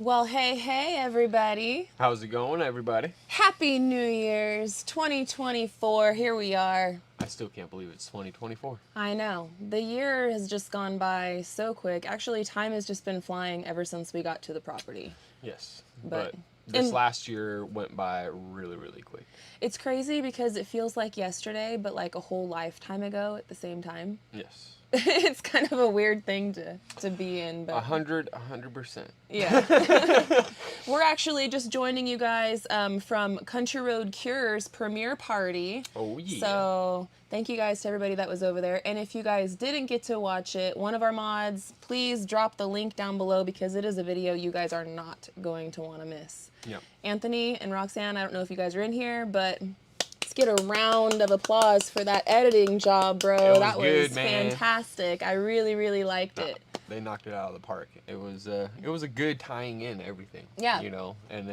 Well, hey, everybody. How's it going, everybody? Happy New Year's 2024. Here we are. I still can't believe it's 2024. I know. The year has just gone by so quick. Actually, time has just been flying ever since we got to the property. Yes, But this last year went by really, really quick. It's crazy because it feels like yesterday, but like a whole lifetime ago at the same time. Yes. It's kind of a weird thing to be in, but 100%. yeah. We're actually just joining you guys from Country Road Cure's premiere party. Oh yeah. So thank you guys to everybody that was over there. And if you guys didn't get to watch it, one of our mods, please drop the link down below because it is a video you guys are not going to want to miss. Yep. Anthony and Roxanne, I don't know if you guys are in here, but let's get a round of applause for that editing job, bro. That was fantastic. I really, really liked it. They knocked it out of the park. It was a good tying in everything. Yeah. You know, and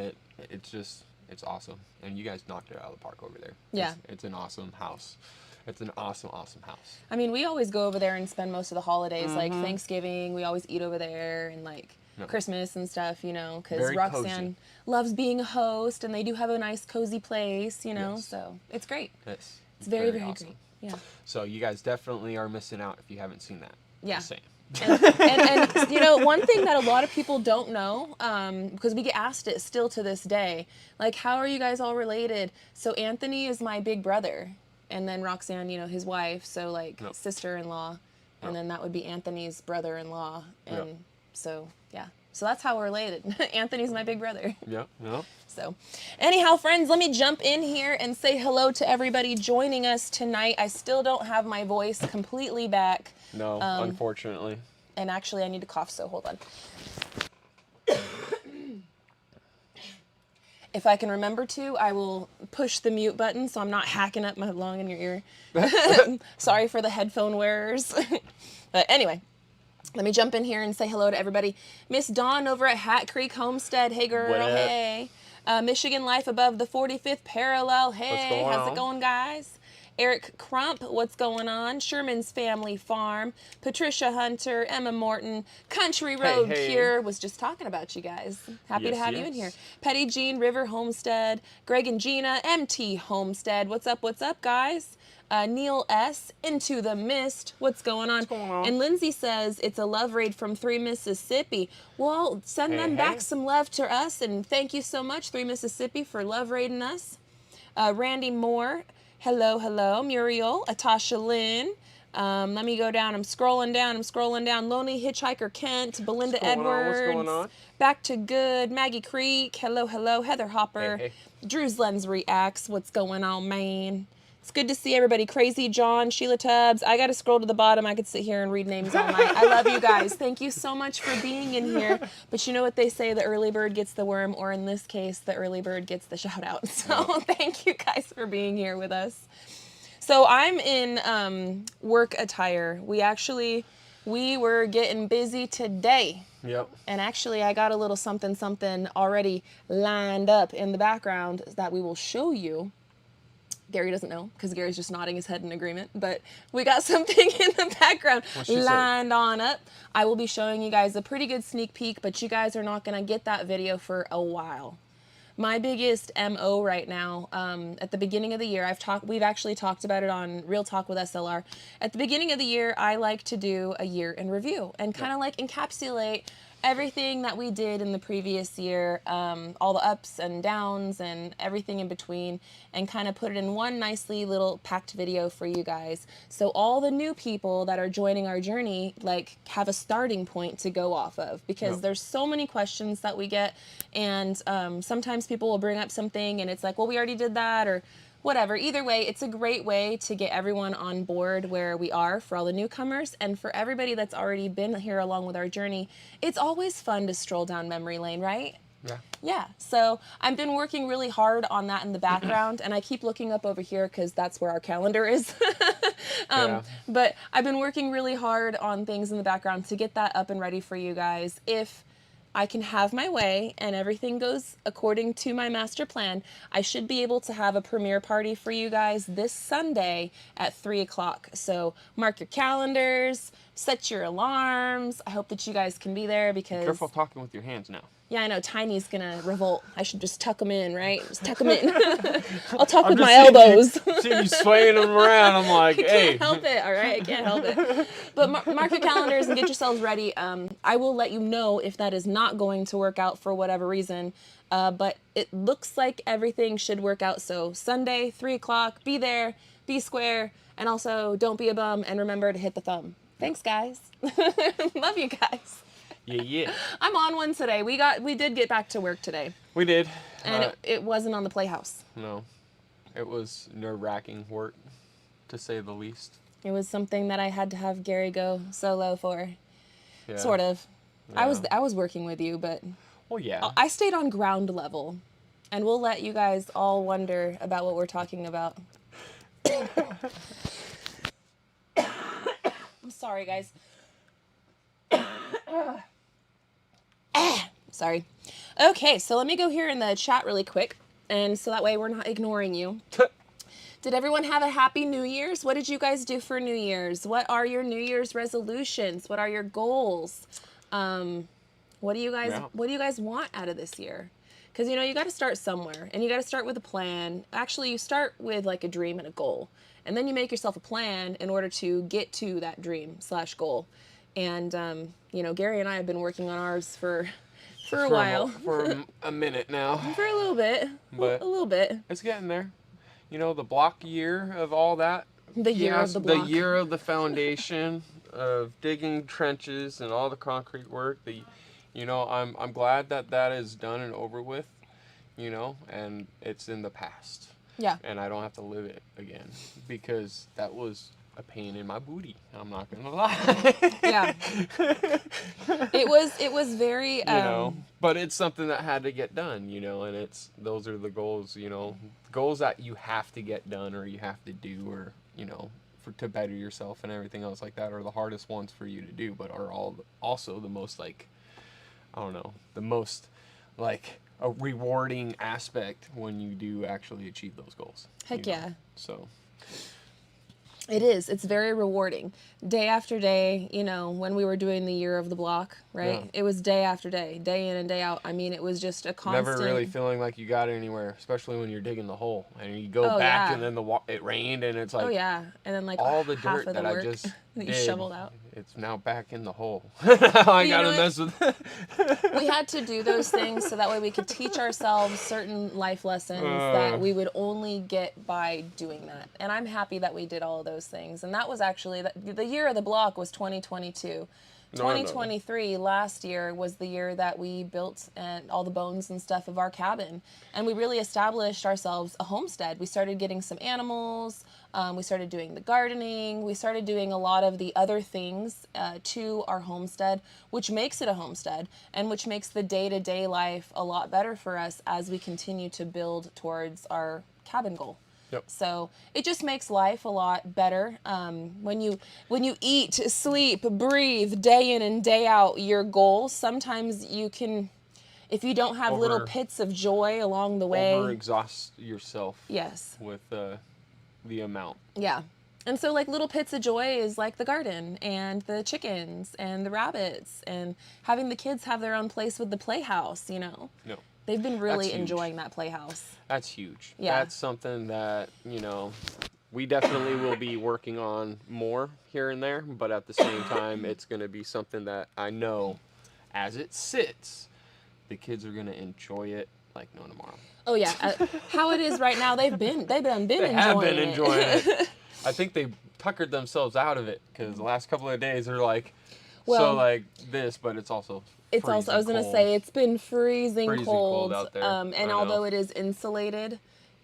it's awesome. And you guys knocked it out of the park over there. Yeah. It's an awesome house. It's an awesome house. I mean, we always go over there and spend most of the holidays, like Thanksgiving. We always eat over there, and like Christmas and stuff, you know, because Roxanne loves being a host, and they do have a nice, cozy place, you know, so it's great. Yes. It's very, very awesome. great. Yeah. So you guys definitely are missing out if you haven't seen that. Yeah. Just saying. and you know, one thing that a lot of people don't know, because we get asked it still to this day, like, how are you guys all related? So Anthony is my big brother, and then Roxanne, you know, his wife, so like sister-in-law, and then that would be Anthony's brother-in-law, and so yeah, so that's how we're related. Anthony's my big brother. Yeah. So anyhow, friends, let me jump in here and say hello to everybody joining us tonight. I still don't have my voice completely back. No, unfortunately. And actually, I need to cough, so hold on. If I can remember to, I will push the mute button so I'm not hacking up my lung in your ear. Sorry for the headphone wearers. But anyway, let me jump in here and say hello to everybody. Miss Dawn over at Hat Creek Homestead. Hey, girl. Hey. Michigan Life above the 45th parallel. Hey, how's it going, guys? Eric Crump, what's going on? Sherman's Family Farm, Patricia Hunter, Emma Morton, Country Road Cure, was just talking about you guys. Happy to have you in here. Petty Jean, River Homestead, Greg and Gina, MT Homestead, what's up, guys? Neil S., Into the Mist, what's going on? And Lindsay says, it's a love raid from 3 Mississippi. Well, send them back some love to us, and thank you so much, 3 Mississippi, for love raiding us. Randy Moore, hello, Muriel, Atasha Lynn. Let me go down. I'm scrolling down. Lonely Hitchhiker Kent, Belinda Edwards. What's going on? Back to Good, Maggie Creek. Hello. Heather Hopper. Drew's Lens Reacts. What's going on, man? It's good to see everybody. Crazy John, Sheila Tubbs. I got to scroll to the bottom. I could sit here and read names all night. I love you guys. Thank you so much for being in here. But you know what they say, the early bird gets the worm, or in this case, the early bird gets the shout out. So thank you guys for being here with us. So I'm in work attire. We were getting busy today. Yep. And actually, I got a little something already lined up in the background that we will show you. Gary doesn't know because Gary's just nodding his head in agreement, but we got something in the background lined on up. I will be showing you guys a pretty good sneak peek, but you guys are not going to get that video for a while. My biggest MO right now, at the beginning of the year, we've actually talked about it on Real Talk with SLR. At the beginning of the year, I like to do a year in review and kind of like encapsulate everything that we did in the previous year, all the ups and downs and everything in between, and kind of put it in one nicely little packed video for you guys. So all the new people that are joining our journey, like, have a starting point to go off of, because there's so many questions that we get, and sometimes people will bring up something and it's like, well, we already did that, or whatever. Either way, it's a great way to get everyone on board where we are for all the newcomers, and for everybody that's already been here along with our journey. It's always fun to stroll down memory lane, right? Yeah. So I've been working really hard on that in the background, and I keep looking up over here because that's where our calendar is. But I've been working really hard on things in the background to get that up and ready for you guys. If I can have my way and everything goes according to my master plan, I should be able to have a premiere party for you guys this Sunday at 3 o'clock. So mark your calendars, set your alarms. I hope that you guys can be there because... Be careful talking with your hands now. Yeah, I know. Tiny's gonna revolt. I should just tuck him in, right? Just tuck him in. I'll talk with just my seeing elbows. See you swaying them around. I'm like, I hey. can't help it, all right? I can't help it. But mark your calendars and get yourselves ready. I will let you know if that is not going to work out for whatever reason. But it looks like everything should work out. So Sunday, 3 o'clock, be there, be square, and also don't be a bum, and remember to hit the thumb. Thanks, guys. Love you guys. Yeah. I'm on one today. We did get back to work today. We did. And it wasn't on the Playhouse. No. It was nerve-wracking work, to say the least. It was something that I had to have Gary go solo for. Yeah. Sort of. Yeah. I was working with you, but Well, yeah. I stayed on ground level. And we'll let you guys all wonder about what we're talking about. I'm sorry, guys. Sorry. Okay, so let me go here in the chat really quick, and so that way we're not ignoring you. Did everyone have a happy New Year's? What did you guys do for New Year's? What are your New Year's resolutions? What are your goals? What do you guys want out of this year? Because you got to start somewhere, and you got to start with a plan. Actually, you start with like a dream and a goal, and then you make yourself a plan in order to get to that dream/goal. And Gary and I have been working on ours for a while. For a minute now. For a little bit. But a little bit. It's getting there. The block year of all that. The year of the block. The year of the foundation of digging trenches and all the concrete work. I'm glad that is done and over with, and it's in the past. Yeah. And I don't have to live it again because that was a pain in my booty. I'm not gonna lie. Yeah. It was very but it's something that had to get done, and those are the goals, goals that you have to get done or you have to do or to better yourself and everything else like that are the hardest ones for you to do, but are also the most a rewarding aspect when you do actually achieve those goals. Heck yeah. So it is. It's very rewarding. Day after day, when we were doing the year of the block, right? Yeah. It was day after day in and day out. I mean, it was just a constant. Never really feeling like you got anywhere, especially when you're digging the hole and you go back and then it rained and it's like. Oh yeah, and then all the half dirt of the that work I just that you shoveled out. It's now back in the hole. I gotta mess with it. We had to do those things so that way we could teach ourselves certain life lessons that we would only get by doing that. And I'm happy that we did all of those things. And that was actually the year of the block was 2022. 2023 last year was the year that we built and all the bones and stuff of our cabin, and we really established ourselves a homestead. We started getting some animals, we started doing the gardening, we started doing a lot of the other things to our homestead, which makes it a homestead and which makes the day-to-day life a lot better for us as we continue to build towards our cabin goal. Yep. So it just makes life a lot better. When you eat, sleep, breathe, day in and day out your goals, sometimes you can, if you don't have little pits of joy along the way. Over-exhaust yourself. Yes. With the amount. Yeah. And so like little pits of joy is like the garden and the chickens and the rabbits and having the kids have their own place with the playhouse, No. They've been really enjoying that playhouse. That's huge. Yeah. That's something that, we definitely will be working on more here and there, but at the same time, it's going to be something that I know as it sits, the kids are going to enjoy it like no tomorrow. Oh yeah. How it is right now, they've been enjoying it. I think they tuckered themselves out of it because the last couple of days they're like, this, but it's also I was going to say, it's been freezing cold out there. And although it is insulated,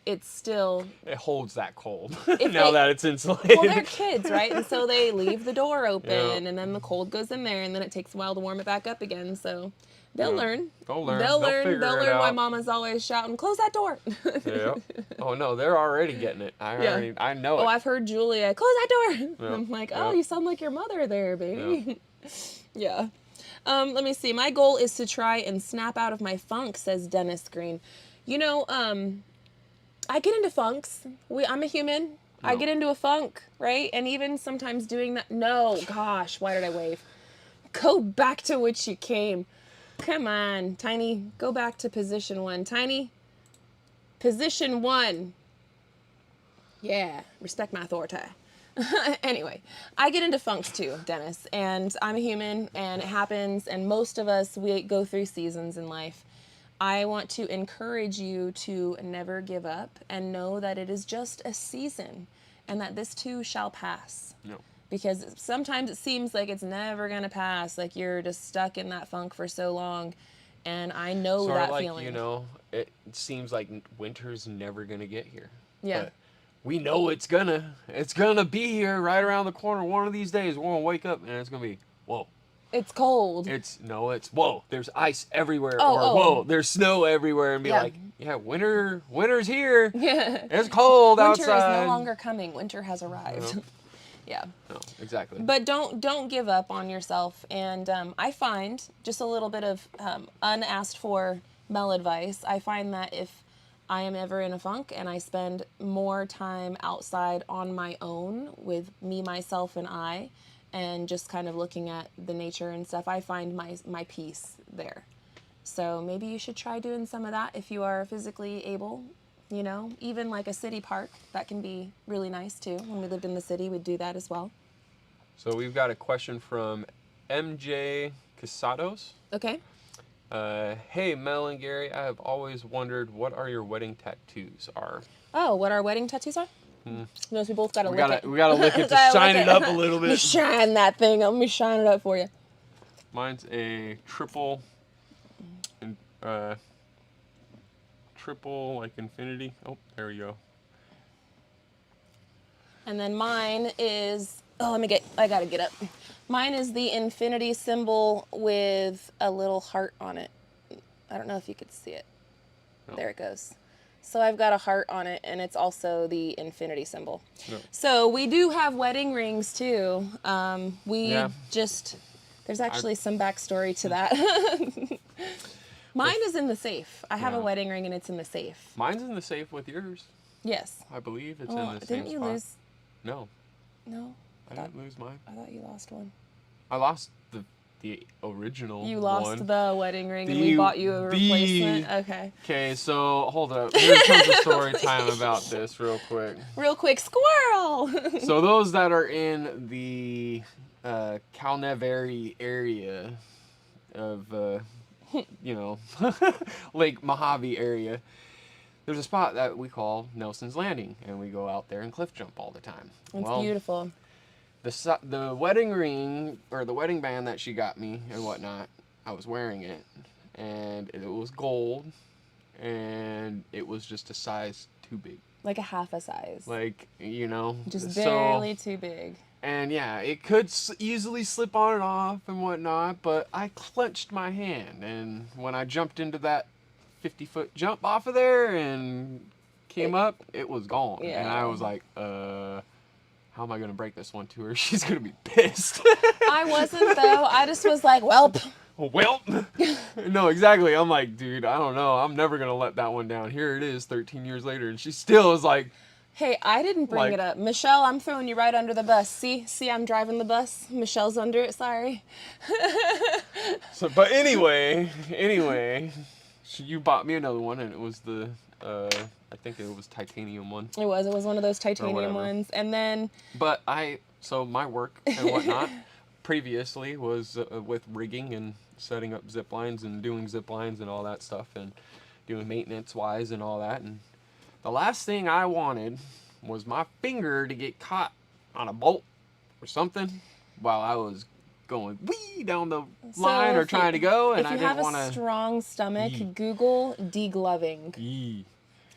it's still... It holds that cold that it's insulated. Well, they're kids, right? And so they leave the door open, and then the cold goes in there, and then it takes a while to warm it back up again, so... They'll learn. They'll learn Why Mama's always shouting, "Close that door!" Yeah. Oh no, they're already getting it. I know it. Oh, I've heard Julia, "Close that door!" Yeah. I'm like, "Oh, you sound like your mother there, baby." Yeah. Let me see. My goal is to try and snap out of my funk, says Dennis Green. I get into funks. I'm a human. No. I get into a funk, right? And even sometimes doing that. No, gosh, why did I wave? Go back to which you came. Come on, Tiny. Go back to position 1. Tiny. Position 1. Yeah, respect my authority. Anyway, I get into funks too, Dennis, and I'm a human, and it happens, and most of us, we go through seasons in life. I want to encourage you to never give up and know that it is just a season and that this too shall pass. No. Because sometimes it seems like it's never going to pass, like you're just stuck in that funk for so long, and I know Sort that of like, feeling. you know, it seems like winter's never going to get here. Yeah. But we know it's gonna be here right around the corner. One of these days, we're gonna wake up and it's gonna be, whoa. It's cold. It's whoa. There's ice everywhere, Oh, or oh. whoa, there's snow everywhere, and be Yeah. like, yeah, winter's here. Yeah. It's cold Winter outside. is no longer coming. Winter has arrived. No. Yeah. No, exactly. But don't give up on yourself. And I find, just a little bit of unasked for Mel advice, I find that if I am ever in a funk and I spend more time outside on my own with me, myself, and I, and just kind of looking at the nature and stuff, I find my peace there. So maybe you should try doing some of that if you are physically able. You know, even like a city park, that can be really nice too. When we lived in the city, we'd do that as well. So we've got a question from MJ Casados. Okay. Hey, Mel and Gary, I have always wondered what are your wedding tattoos are. Oh, what our wedding tattoos are? Notice we both got to lick it. We gotta lick it to Gotta shine lick it up a little Let me bit. shine that thing up. Let me shine it up for you. Mine's a triple like infinity. Oh, there we go. And then mine is, I gotta get up. Mine is the infinity symbol with a little heart on it. I don't know if you could see it. No. There it goes. So I've got a heart on it, and it's also the infinity symbol. No. So we do have wedding rings too. Yeah. There's actually some backstory to that. Mine is in the safe. I have a Yeah. wedding ring, and it's in the safe. Mine's in the safe with yours. Yes. I believe it's Oh, in the same didn't you spot. lose? No, No. I didn't lose mine. I thought you lost one. I lost the original You lost one. the wedding ring, and we bought you a replacement. Okay. Okay, so hold up. Here comes a story time about this real quick. Real quick, squirrel. So those that are in the Calneveri area of, Lake Mojave area, there's a spot that we call Nelson's Landing, and we go out there and cliff jump all the time. It's beautiful. The wedding ring, or the wedding band that she got me and whatnot, I was wearing it, and it was gold, and it was just a size too big. Like a half a size. Like, Just so, barely too big. and yeah, it could easily slip on and off and whatnot, but I clenched my hand, and when I jumped into that 50-foot jump off of there and came up, it was gone. Yeah. And I was like, how am I going to break this one to her? She's going to be pissed. I wasn't, though. I just was like, welp. Well, no, exactly. I'm like, dude, I don't know. I'm never going to let that one down. Here it is 13 years later, and she still is like, Hey, I didn't bring it up. Michelle, I'm throwing you right under the bus. See, I'm driving the bus. Michelle's under it, sorry. so, but anyway, so you bought me another one, and it was the, I think it was titanium one. It was one of those titanium whatever. ones. And then, But so my work and whatnot previously was with rigging and setting up zip lines and doing zip lines and all that stuff and doing maintenance wise and all that. And the last thing I wanted was my finger to get caught on a bolt or something while I was going wee down the line or trying to go, and I didn't want to. If you have a strong stomach, Google degloving. Yee.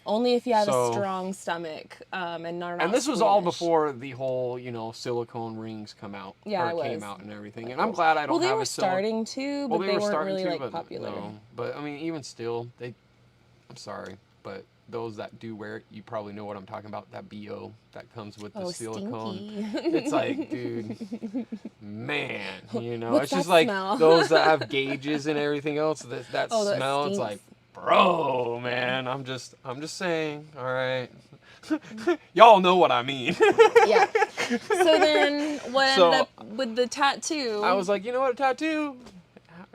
Only if you have a strong stomach and not. And this was all squeamish. before the whole, silicone rings came out and everything. And I'm glad I don't Well, they have were a silicone. starting to, but they weren't really like popular. No. But I mean, even still, I'm sorry, but those that do wear it, you probably know what I'm talking about. That BO that comes with the silicone. Stinky. It's like, dude, man, What's it's just that like smell? those that have gauges and everything else. That That smell. It's stinks. like, bro, man, I'm just saying. All right, y'all know what I mean. Yeah. So then, what ended up with the tattoo? I was like, you know what, a tattoo?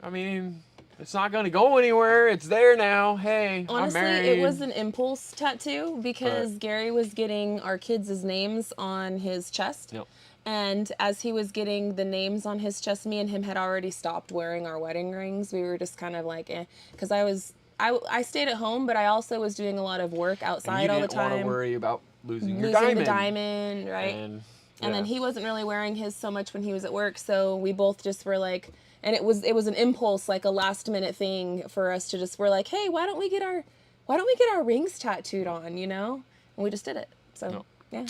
I mean, It's not going to go anywhere. It's there now. Hey, Honestly, I'm married. it was an impulse tattoo because Gary was getting our kids' names on his chest. Yep. And as he was getting the names on his chest, me and him had already stopped wearing our wedding rings. We were just kind of like, because I stayed at home, but I also was doing a lot of work outside all the time. You didn't want to worry about losing your the diamond, right? And then he wasn't really wearing his so much when he was at work, so we both just were like, and it was an impulse, like a last minute thing for us to just, we're like, hey, why don't we get our rings tattooed on, you know? And we just did it. So yeah,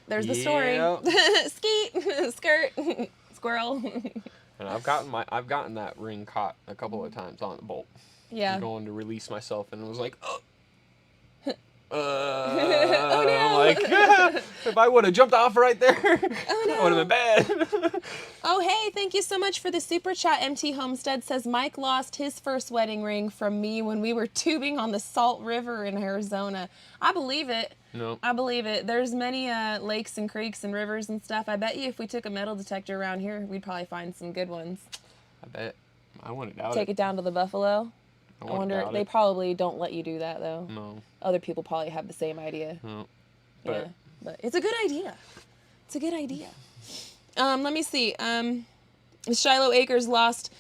there's the story. Skeet, skirt, squirrel. And I've gotten that ring caught a couple of times on the bolt. Yeah. I'm going to release myself, and it was like, oh no. I'm like, if I would have jumped off right there, that would have been bad. Oh, hey, thank you so much for the super chat. MT Homestead says, Mike lost his first wedding ring from me when we were tubing on the Salt River in Arizona. I believe it. No. I believe it. There's many lakes and creeks and rivers and stuff. I bet you if we took a metal detector around here, we'd probably find some good ones. I bet. I wouldn't doubt it. Take it down to the Buffalo. I wonder, they probably don't let you do that, though. No. Other people probably have the same idea. No. Yeah, but it's a good idea. It's a good idea. Let me see. Shiloh Acres lost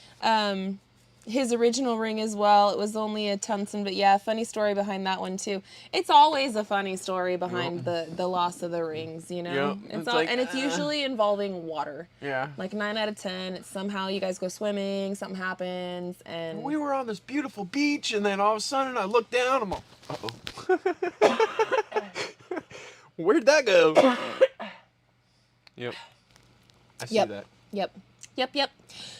his original ring as well. It was only a tungsten, but yeah, funny story behind that one too. It's always a funny story behind the loss of the rings, you know? Yep. And it's usually involving water. Yeah. Like 9 out of 10, it's somehow you guys go swimming, something happens, and... We were on this beautiful beach, and then all of a sudden I look down, I'm all, uh-oh. Where'd that go? Yep. I see that. Yep.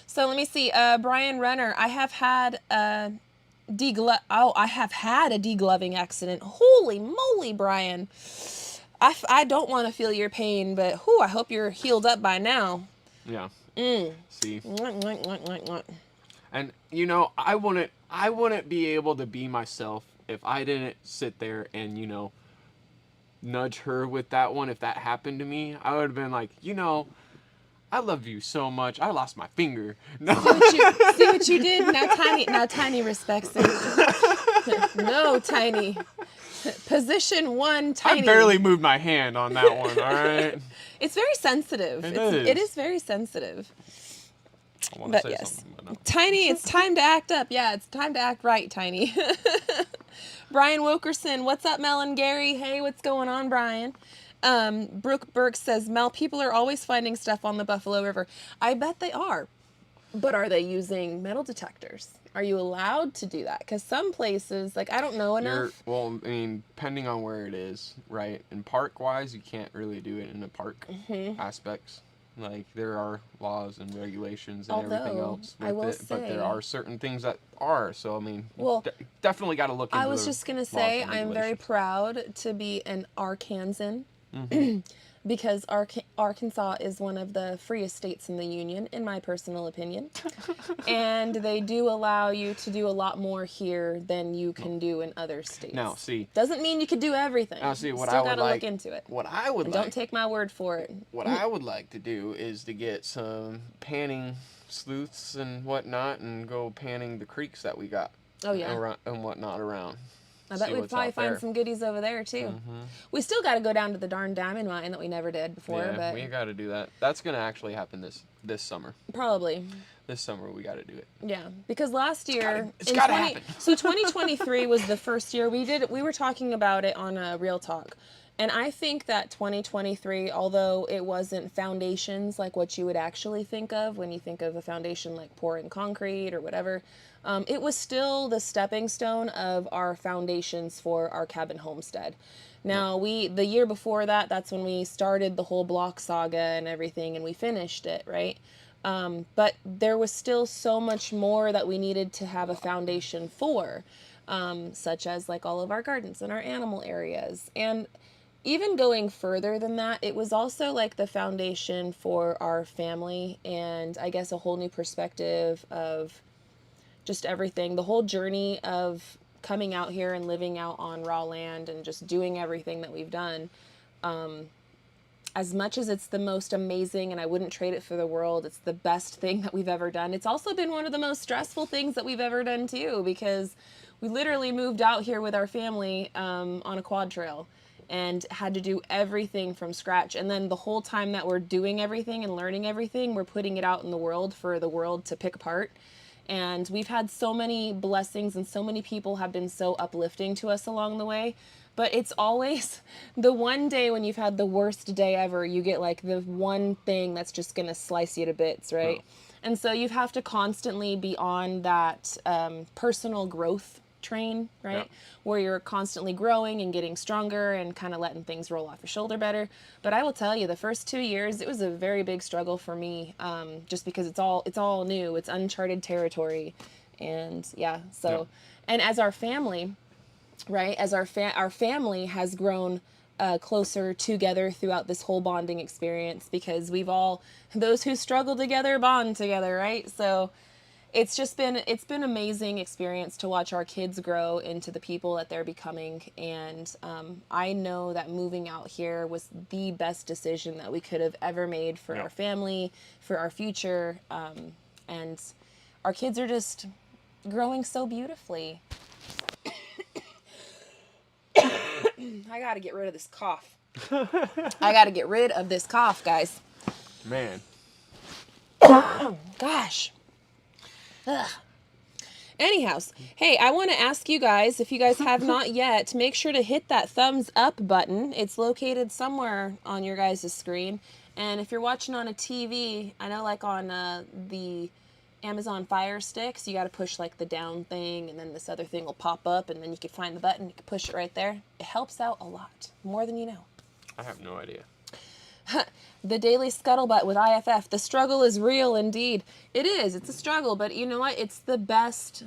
So let me see. Brian Renner, I have had a degloving accident. Holy moly, Brian. I don't want to feel your pain, but I hope you're healed up by now. Yeah. See. Mwah. And you know, I wouldn't be able to be myself if I didn't sit there and, you know, nudge her with that one. If that happened to me, I would have been like, you know, I love you so much. I lost my finger. No. See what you did? Now Tiny respects it. No, Tiny. Position 1, Tiny. I barely moved my hand on that one, all right? It's very sensitive. It is very sensitive. I want to say yes. something, but no. Tiny, it's time to act up. Yeah, it's time to act right, Tiny. Brian Wilkerson, what's up, Mel and Gary? Hey, what's going on, Brian? Brooke Burke says, Mel, people are always finding stuff on the Buffalo River. I bet they are. But are they using metal detectors? Are you allowed to do that? Because some places, like, I don't know enough. Well, I mean, depending on where it is, right? And park-wise, you can't really do it in the park aspects. Like, there are laws and regulations and everything else with it. But there are certain things that are. So, I mean, definitely got to look into I was just going to say, I'm very proud to be an Arkansan. Because Arkansas is one of the freest states in the union, in my personal opinion. And they do allow you to do a lot more here than you can do in other states. Now, see. Doesn't mean you could do everything. Now, see, what Still I would gotta look into it. What I would Don't take my word for it. What I would like to do is to get some panning sleuths and whatnot and go panning the creeks that we got. Oh, yeah. And whatnot around. I bet we'd probably find some goodies over there, too. We still got to go down to the darn diamond mine that we never did before. Yeah, but we got to do that. That's going to actually happen this summer. Probably. This summer we got to do it. Yeah, because last year... It's got to happen. So 2023 was the first year we were talking about it on Real Talk. And I think that 2023, although it wasn't foundations like what you would actually think of when you think of a foundation like pouring concrete or whatever, it was still the stepping stone of our foundations for our cabin homestead. Now, the year before that, that's when we started the whole block saga and everything, and we finished it, right? But there was still so much more that we needed to have a foundation for, such as like all of our gardens and our animal areas. And even going further than that, it was also like the foundation for our family and I guess a whole new perspective of just everything. The whole journey of coming out here and living out on raw land and just doing everything that we've done. as much as it's the most amazing and I wouldn't trade it for the world, it's the best thing that we've ever done. It's also been one of the most stressful things that we've ever done too, because we literally moved out here with our family on a quad trail and had to do everything from scratch. And then the whole time that we're doing everything and learning everything, we're putting it out in the world for the world to pick apart. And we've had so many blessings and so many people have been so uplifting to us along the way. But it's always the one day when you've had the worst day ever, you get like the one thing that's just going to slice you to bits, right? Oh. And so you have to constantly be on that personal growth train, right? Yeah. Where you're constantly growing and getting stronger and kind of letting things roll off your shoulder better. But I will tell you, the first 2 years, it was a very big struggle for me, just because it's all new, it's uncharted territory, and yeah. So, yeah. And as our family, right, as our family has grown closer together throughout this whole bonding experience, because those who struggle together bond together, right? So it's been amazing experience to watch our kids grow into the people that they're becoming. And I know that moving out here was the best decision that we could have ever made for our family, for our future. And our kids are just growing so beautifully. I gotta get rid of this cough. I gotta get rid of this cough, guys. Man. Gosh. Ugh. Anyhow, hey, I want to ask you guys, if you guys have not yet, make sure to hit that thumbs up button. It's located somewhere on your guys' screen. And if you're watching on a TV, I know like on the Amazon Fire Sticks, you got to push like the down thing, and then this other thing will pop up, and then you can find the button, you can push it right there. It helps out a lot, more than you know. I have no idea. The Daily Scuttlebutt with IFF. The struggle is real indeed. It is. It's a struggle, but you know what? It's the best.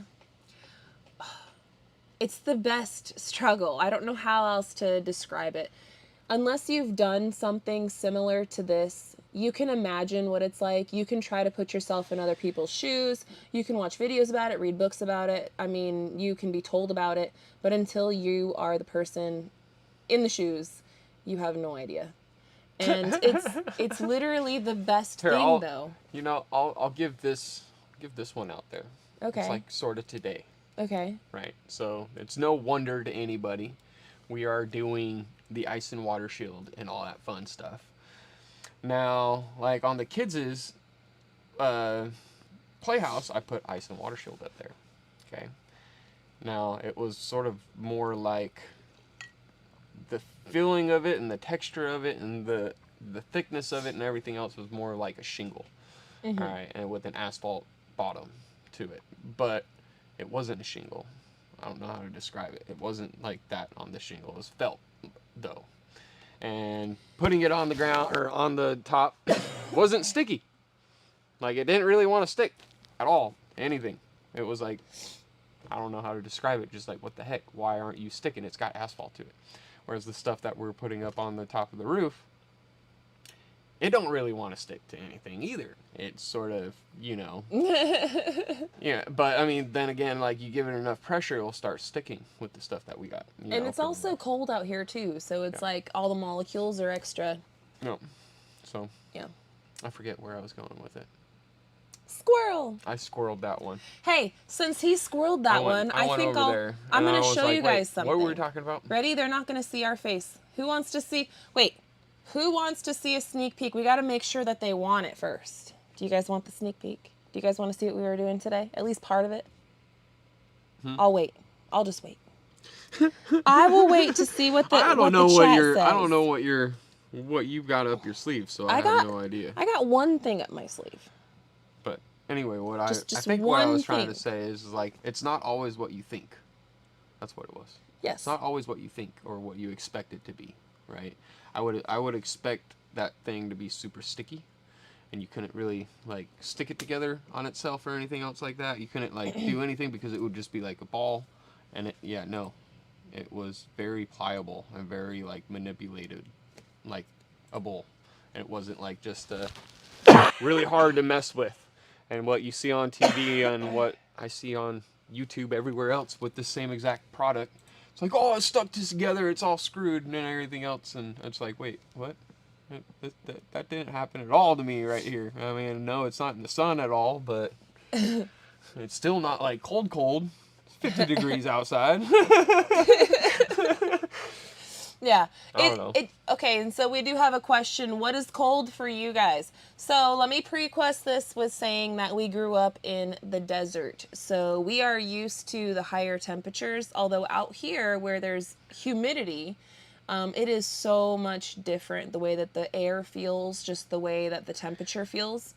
It's the best struggle. I don't know how else to describe it. Unless you've done something similar to this, you can imagine what it's like. You can try to put yourself in other people's shoes. You can watch videos about it, read books about it. I mean, you can be told about it. But until you are the person in the shoes, you have no idea. And it's literally the best thing, though. You know, I'll give this one out there. Okay. It's like sort of today. Okay. Right. So it's no wonder to anybody. We are doing the ice and water shield and all that fun stuff. Now, like on the kids' playhouse, I put ice and water shield up there. Okay. Now it was sort of more like the feeling of it and the texture of it and the thickness of it and everything else was more like a shingle. Mm-hmm. All right, and with an asphalt bottom to it. But it wasn't a shingle. I don't know how to describe it. It wasn't like that on the shingle. It was felt, though. And putting it on the ground or on the top wasn't sticky. Like, it didn't really want to stick at all. Anything. It was like, I don't know how to describe it. Just like, what the heck? Why aren't you sticking? It's got asphalt to it. Whereas the stuff that we're putting up on the top of the roof, it don't really want to stick to anything either. It's sort of, you know. Yeah, but I mean, then again, like you give it enough pressure, it'll start sticking with the stuff that we got. And it's also cold out here too, so it's like all the molecules are extra. No. So. Yeah. I forget where I was going with it. Squirrel. I squirreled that one. Hey, since he squirreled that one, I think I'm going to show you guys something. What were we talking about? Ready? They're not going to see our face. Who wants to see? Wait. Who wants to see a sneak peek? We got to make sure that they want it first. Do you guys want the sneak peek? Do you guys want to see what we were doing today? At least part of it? I'll wait. I'll just wait. I will wait to see what the chat says. I don't know what you've got up your sleeve, so I have no idea. I got one thing up my sleeve. But anyway, I think what I was trying to say is like it's not always what you think. That's what it was. Yes. It's not always what you think or what you expect it to be, right? I would expect that thing to be super sticky, and you couldn't really like stick it together on itself or anything else like that. You couldn't like do anything because it would just be like a ball, and it was very pliable and very like manipulated, like a bowl, and it wasn't like just really hard to mess with. And what you see on TV and what I see on YouTube everywhere else with the same exact product. It's like, oh, it's stuck together, it's all screwed and everything else. And it's like, wait, what? That didn't happen at all to me right here. I mean, no, it's not in the sun at all, but it's still not like cold. It's 50 degrees outside. Yeah. I don't know. Okay, and so we do have a question. What is cold for you guys? So let me prequest this with saying that we grew up in the desert. So we are used to the higher temperatures, although out here where there's humidity, it is so much different the way that the air feels, just the way that the temperature feels.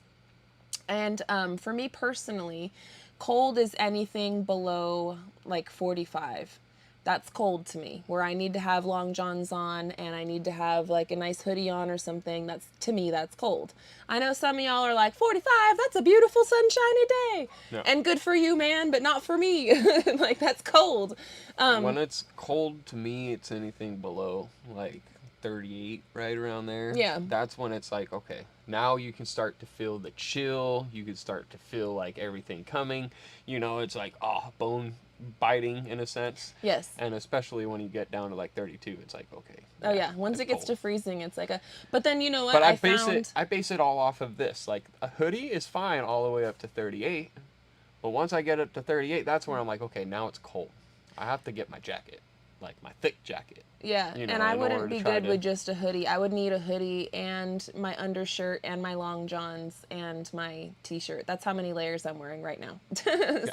And for me personally, cold is anything below like 45. That's cold to me, where I need to have long johns on and I need to have like a nice hoodie on or something. That's, to me, that's cold. I know some of y'all are like, 45, that's a beautiful sunshiny day. Yeah. And good for you, man, but not for me. Like, that's cold. When it's cold, to me, it's anything below like 38, right around there. Yeah. That's when it's like, okay, now you can start to feel the chill. You can start to feel like everything coming. You know, it's like, bone biting in a sense. Yes. And especially when you get down to like 32, it's like, okay. Oh yeah, once it gets to freezing, it's like a. But then you know what? But I base it all off of this. Like a hoodie is fine all the way up to 38, but once I get up to 38, that's where I'm like, okay, now it's cold. I have to get my jacket, like my thick jacket. Yeah, You know, and I in wouldn't order be to try good to- with just a hoodie. I would need a hoodie and my undershirt and my long johns and my t-shirt. That's how many layers I'm wearing right now.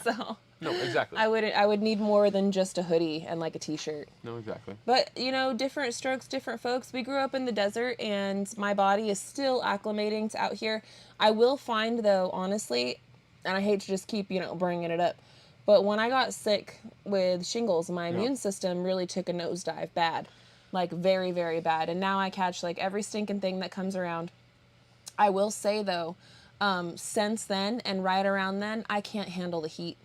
So No, exactly. I would need more than just a hoodie and like a t-shirt. No, exactly. But, you know, different strokes, different folks. We grew up in the desert and my body is still acclimating to out here. I will find though, honestly, and I hate to just keep, bringing it up, but when I got sick with shingles, my immune system really took a nosedive bad, like very, very bad. And now I catch like every stinking thing that comes around. I will say though, since then and right around then, I can't handle the heat.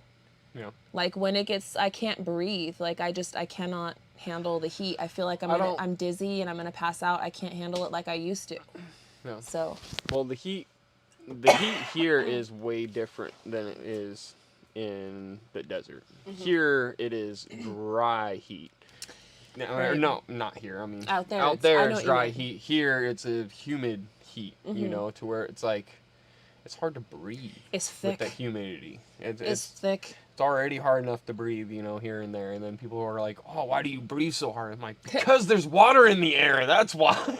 Yeah. Like when it gets, I can't breathe. Like I cannot handle the heat. I feel like I'm dizzy and I'm gonna pass out. I can't handle it like I used to. Yeah. So. Well, the heat here is way different than it is in the desert. Mm-hmm. Here it is dry heat. Right. No, not here. I mean, Out there, out I there know it's what you dry mean. heat. Here it's a humid heat. You Mm-hmm. know, to where it's like it's hard to breathe. It's thick. With the humidity. It's thick. It's already hard enough to breathe, here and there, and then people are like, "Oh, why do you breathe so hard?" I'm like, "Because there's water in the air. That's why."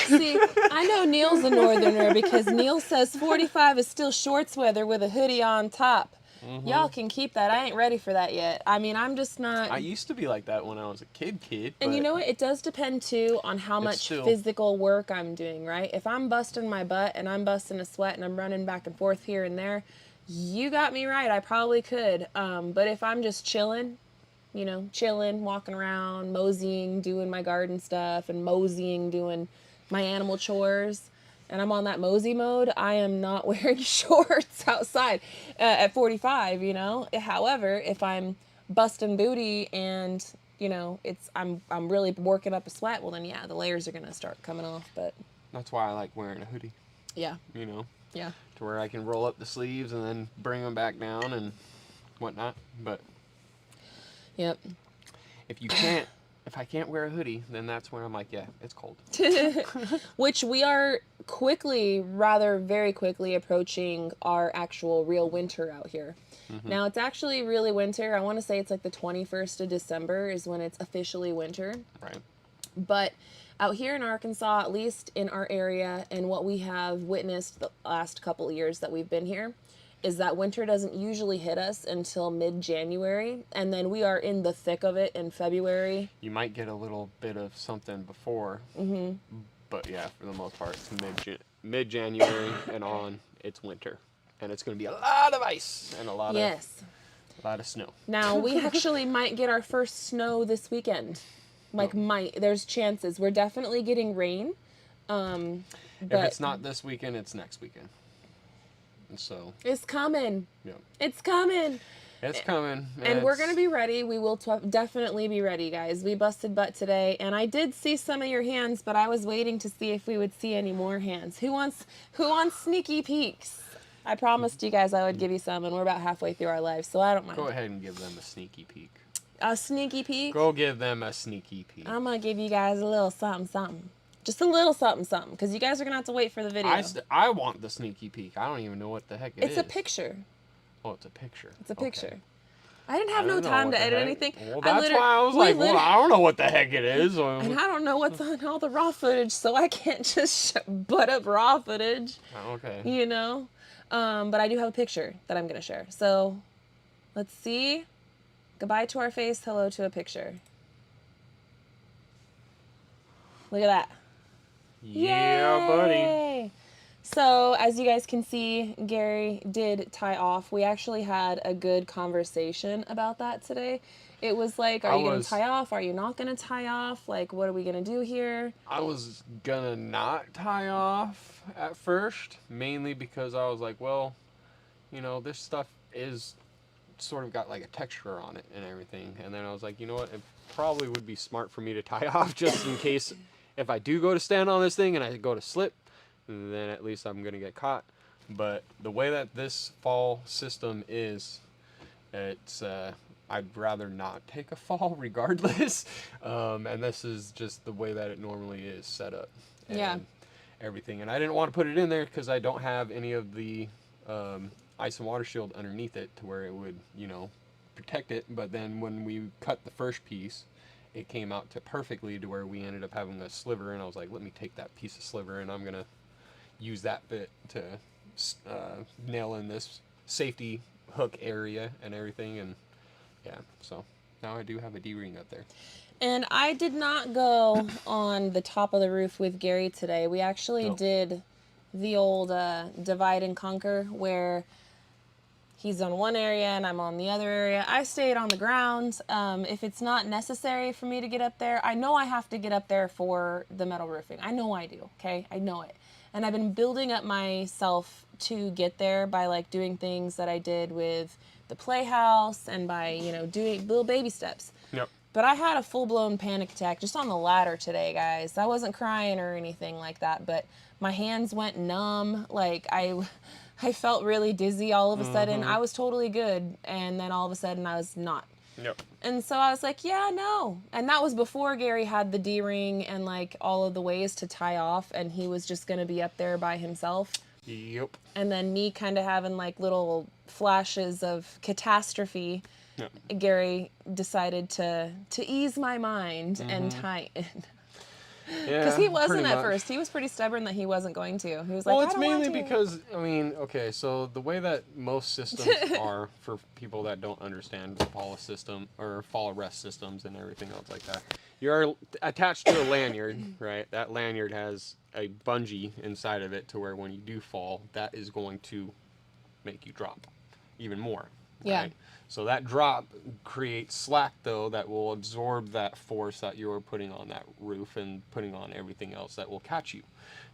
See, I know Neil's a northerner because Neil says 45 is still shorts weather with a hoodie on top. Mm-hmm. Y'all can keep that. I ain't ready for that yet. I mean, I'm just not. I used to be like that when I was a kid. And you but know what? It does depend too on how much still- physical work I'm doing, right? If I'm busting my butt and I'm busting a sweat and I'm running back and forth here and there, you got me right. I probably could. But if I'm just chilling, walking around, moseying, doing my garden stuff and moseying, doing my animal chores, and I'm on that mosey mode, I am not wearing shorts outside at 45, However, if I'm busting booty and, I'm really working up a sweat, well then, yeah, the layers are going to start coming off, but. That's why I like wearing a hoodie. Yeah. Yeah. To where I can roll up the sleeves and then bring them back down and whatnot. But. Yep. If I can't wear a hoodie, then that's where I'm like, yeah, it's cold. Which we are very quickly approaching our actual real winter out here. Mm-hmm. Now, it's actually really winter. I want to say it's like the 21st of December is when it's officially winter. Right. But out here in Arkansas, at least in our area, and what we have witnessed the last couple of years that we've been here, is that winter doesn't usually hit us until mid-January, and then we are in the thick of it in February. You might get a little bit of something before, but yeah, for the most part, it's mid-January and on, it's winter. And it's going to be a lot of ice and a lot of snow. Now, we actually might get our first snow this weekend. There's chances. We're definitely getting rain. But if it's not this weekend, it's next weekend. So it's coming. Yeah. It's coming. It's coming. And we're going to be ready. We will definitely be ready, guys. We busted butt today. And I did see some of your hands, but I was waiting to see if we would see any more hands. Who wants sneaky peeks? I promised you guys I would give you some, and we're about halfway through our lives, so I don't mind. Go ahead and give them a sneaky peek. A sneaky peek? Go give them a sneaky peek. I'm going to give you guys a little something, something. Just a little something, something, because you guys are going to have to wait for the video. I want the sneaky peek. I don't even know what the heck it is. It's a picture. Oh, it's a picture. It's a Okay. picture. I didn't have no time to edit anything. Well, that's why I was like, well, I don't know what the heck it is. And I don't know what's on all the raw footage, so I can't just butt up raw footage. Okay. You know? But I do have a picture that I'm going to share. So, let's see. Goodbye to our face, hello to a picture. Look at that. Yeah, buddy. Yay! So, as you guys can see, Gary did tie off. We actually had a good conversation about that today. It was like, are you going to tie off? Are you not going to tie off? Like, what are we going to do here? I was going to not tie off at first, mainly because I was like, well, you know, this stuff is sort of got like a texture on it and everything. And then I was like, you know what? It probably would be smart for me to tie off just in case if I do go to stand on this thing and I go to slip, then at least I'm going to get caught. But the way that this fall system is, it's I'd rather not take a fall regardless. And this is just the way that it normally is set up. And everything. And I didn't want to put it in there because I don't have any of the ice and water shield underneath it to where it would, you know, protect it. But then when we cut the first piece, it came out to perfectly to where we ended up having a sliver, and I was like, let me take that piece of sliver and I'm gonna use that bit to nail in this safety hook area and everything. And yeah, so now I do have a D-ring up there. And I did not go on the top of the roof with Gary today. We actually did the old divide and conquer where he's on one area and I'm on the other area. I stayed on the ground. If it's not necessary for me to get up there, I know I have to get up there for the metal roofing. I know I do, okay? I know it. And I've been building up myself to get there by like doing things that I did with the playhouse and by, you know, doing little baby steps. Yep. But I had a full-blown panic attack just on the ladder today, guys. I wasn't crying or anything like that, but my hands went numb. Like I felt really dizzy all of a sudden. I was totally good, and then all of a sudden I was not. Yep. And so I was like, yeah, no. And that was before Gary had the D-ring and like all of the ways to tie off, and he was just going to be up there by himself. Yep. And then me kind of having like little flashes of catastrophe. Yep. Gary decided to ease my mind and tie in. Because he wasn't at first. He was pretty stubborn that he wasn't going to. He was like, well, it's mainly because, I mean, okay, so the way that most systems are, for people that don't understand the fall system or fall arrest systems and everything else like that, you're attached to a lanyard, right? That lanyard has a bungee inside of it to where when you do fall, that is going to make you drop even more. Yeah. Right? So that drop creates slack, though, that will absorb that force that you're putting on that roof and putting on everything else that will catch you.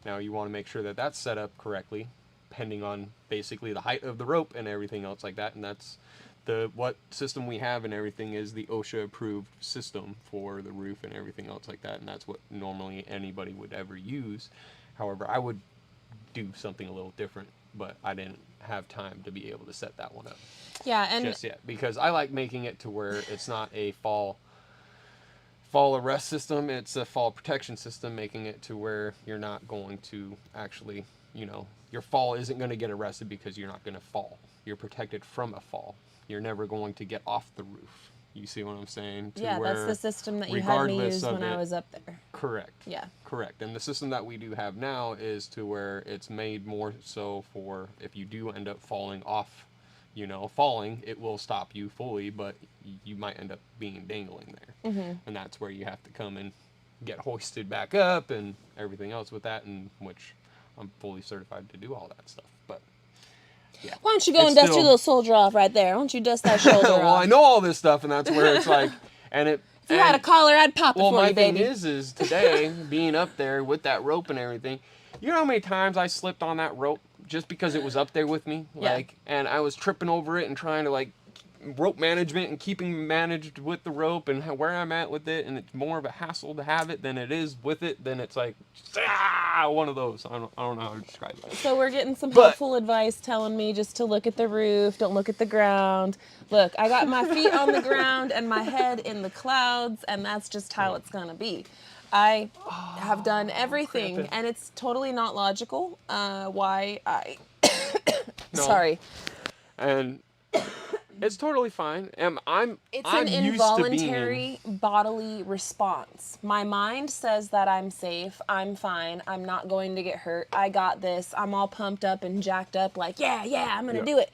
Now, you want to make sure that that's set up correctly, depending on basically the height of the rope and everything else like that. And that's what system we have and everything is the OSHA-approved system for the roof and everything else like that. And that's what normally anybody would ever use. However, I would do something a little different, but I didn't have time to be able to set that one up. Yeah, and just yet, because I like making it to where it's not a fall arrest system, it's a fall protection system, making it to where you're not going to actually, you know, your fall isn't going to get arrested because you're not going to fall. You're protected from a fall. You're never going to get off the roof. You see what I'm saying? Yeah, that's the system that you had me use when I was up there. Correct. Yeah. Correct. And the system that we do have now is to where it's made more so for if you do end up falling off, you know, falling, it will stop you fully, but you might end up being dangling there. Mm-hmm. And that's where you have to come and get hoisted back up and everything else with that, and which I'm fully certified to do all that stuff. But yeah. Why don't you go and dust your little soldier off right there? Why don't you dust that shoulder off? Well, I know all this stuff, and that's where it's like, and it. If you had a collar, I'd pop it for you, baby. Well, my thing is today, being up there with that rope and everything, you know how many times I slipped on that rope just because it was up there with me? Like, and I was tripping over it and trying to, like, rope management and keeping managed with the rope and where I'm at with it, and it's more of a hassle to have it than it is with it. Then it's like, one of those. I don't know how to describe it. So we're getting some helpful advice telling me just to look at the roof, don't look at the ground. Look, I got my feet on the ground and my head in the clouds, and that's just how it's gonna be. I have done everything, cramping. and it's totally not logical why I... No. Sorry. And it's totally fine. I'm It's I'm an used to being involuntary bodily response. My mind says that I'm safe, I'm fine, I'm not going to get hurt, I got this, I'm all pumped up and jacked up like, yeah, I'm going to do it.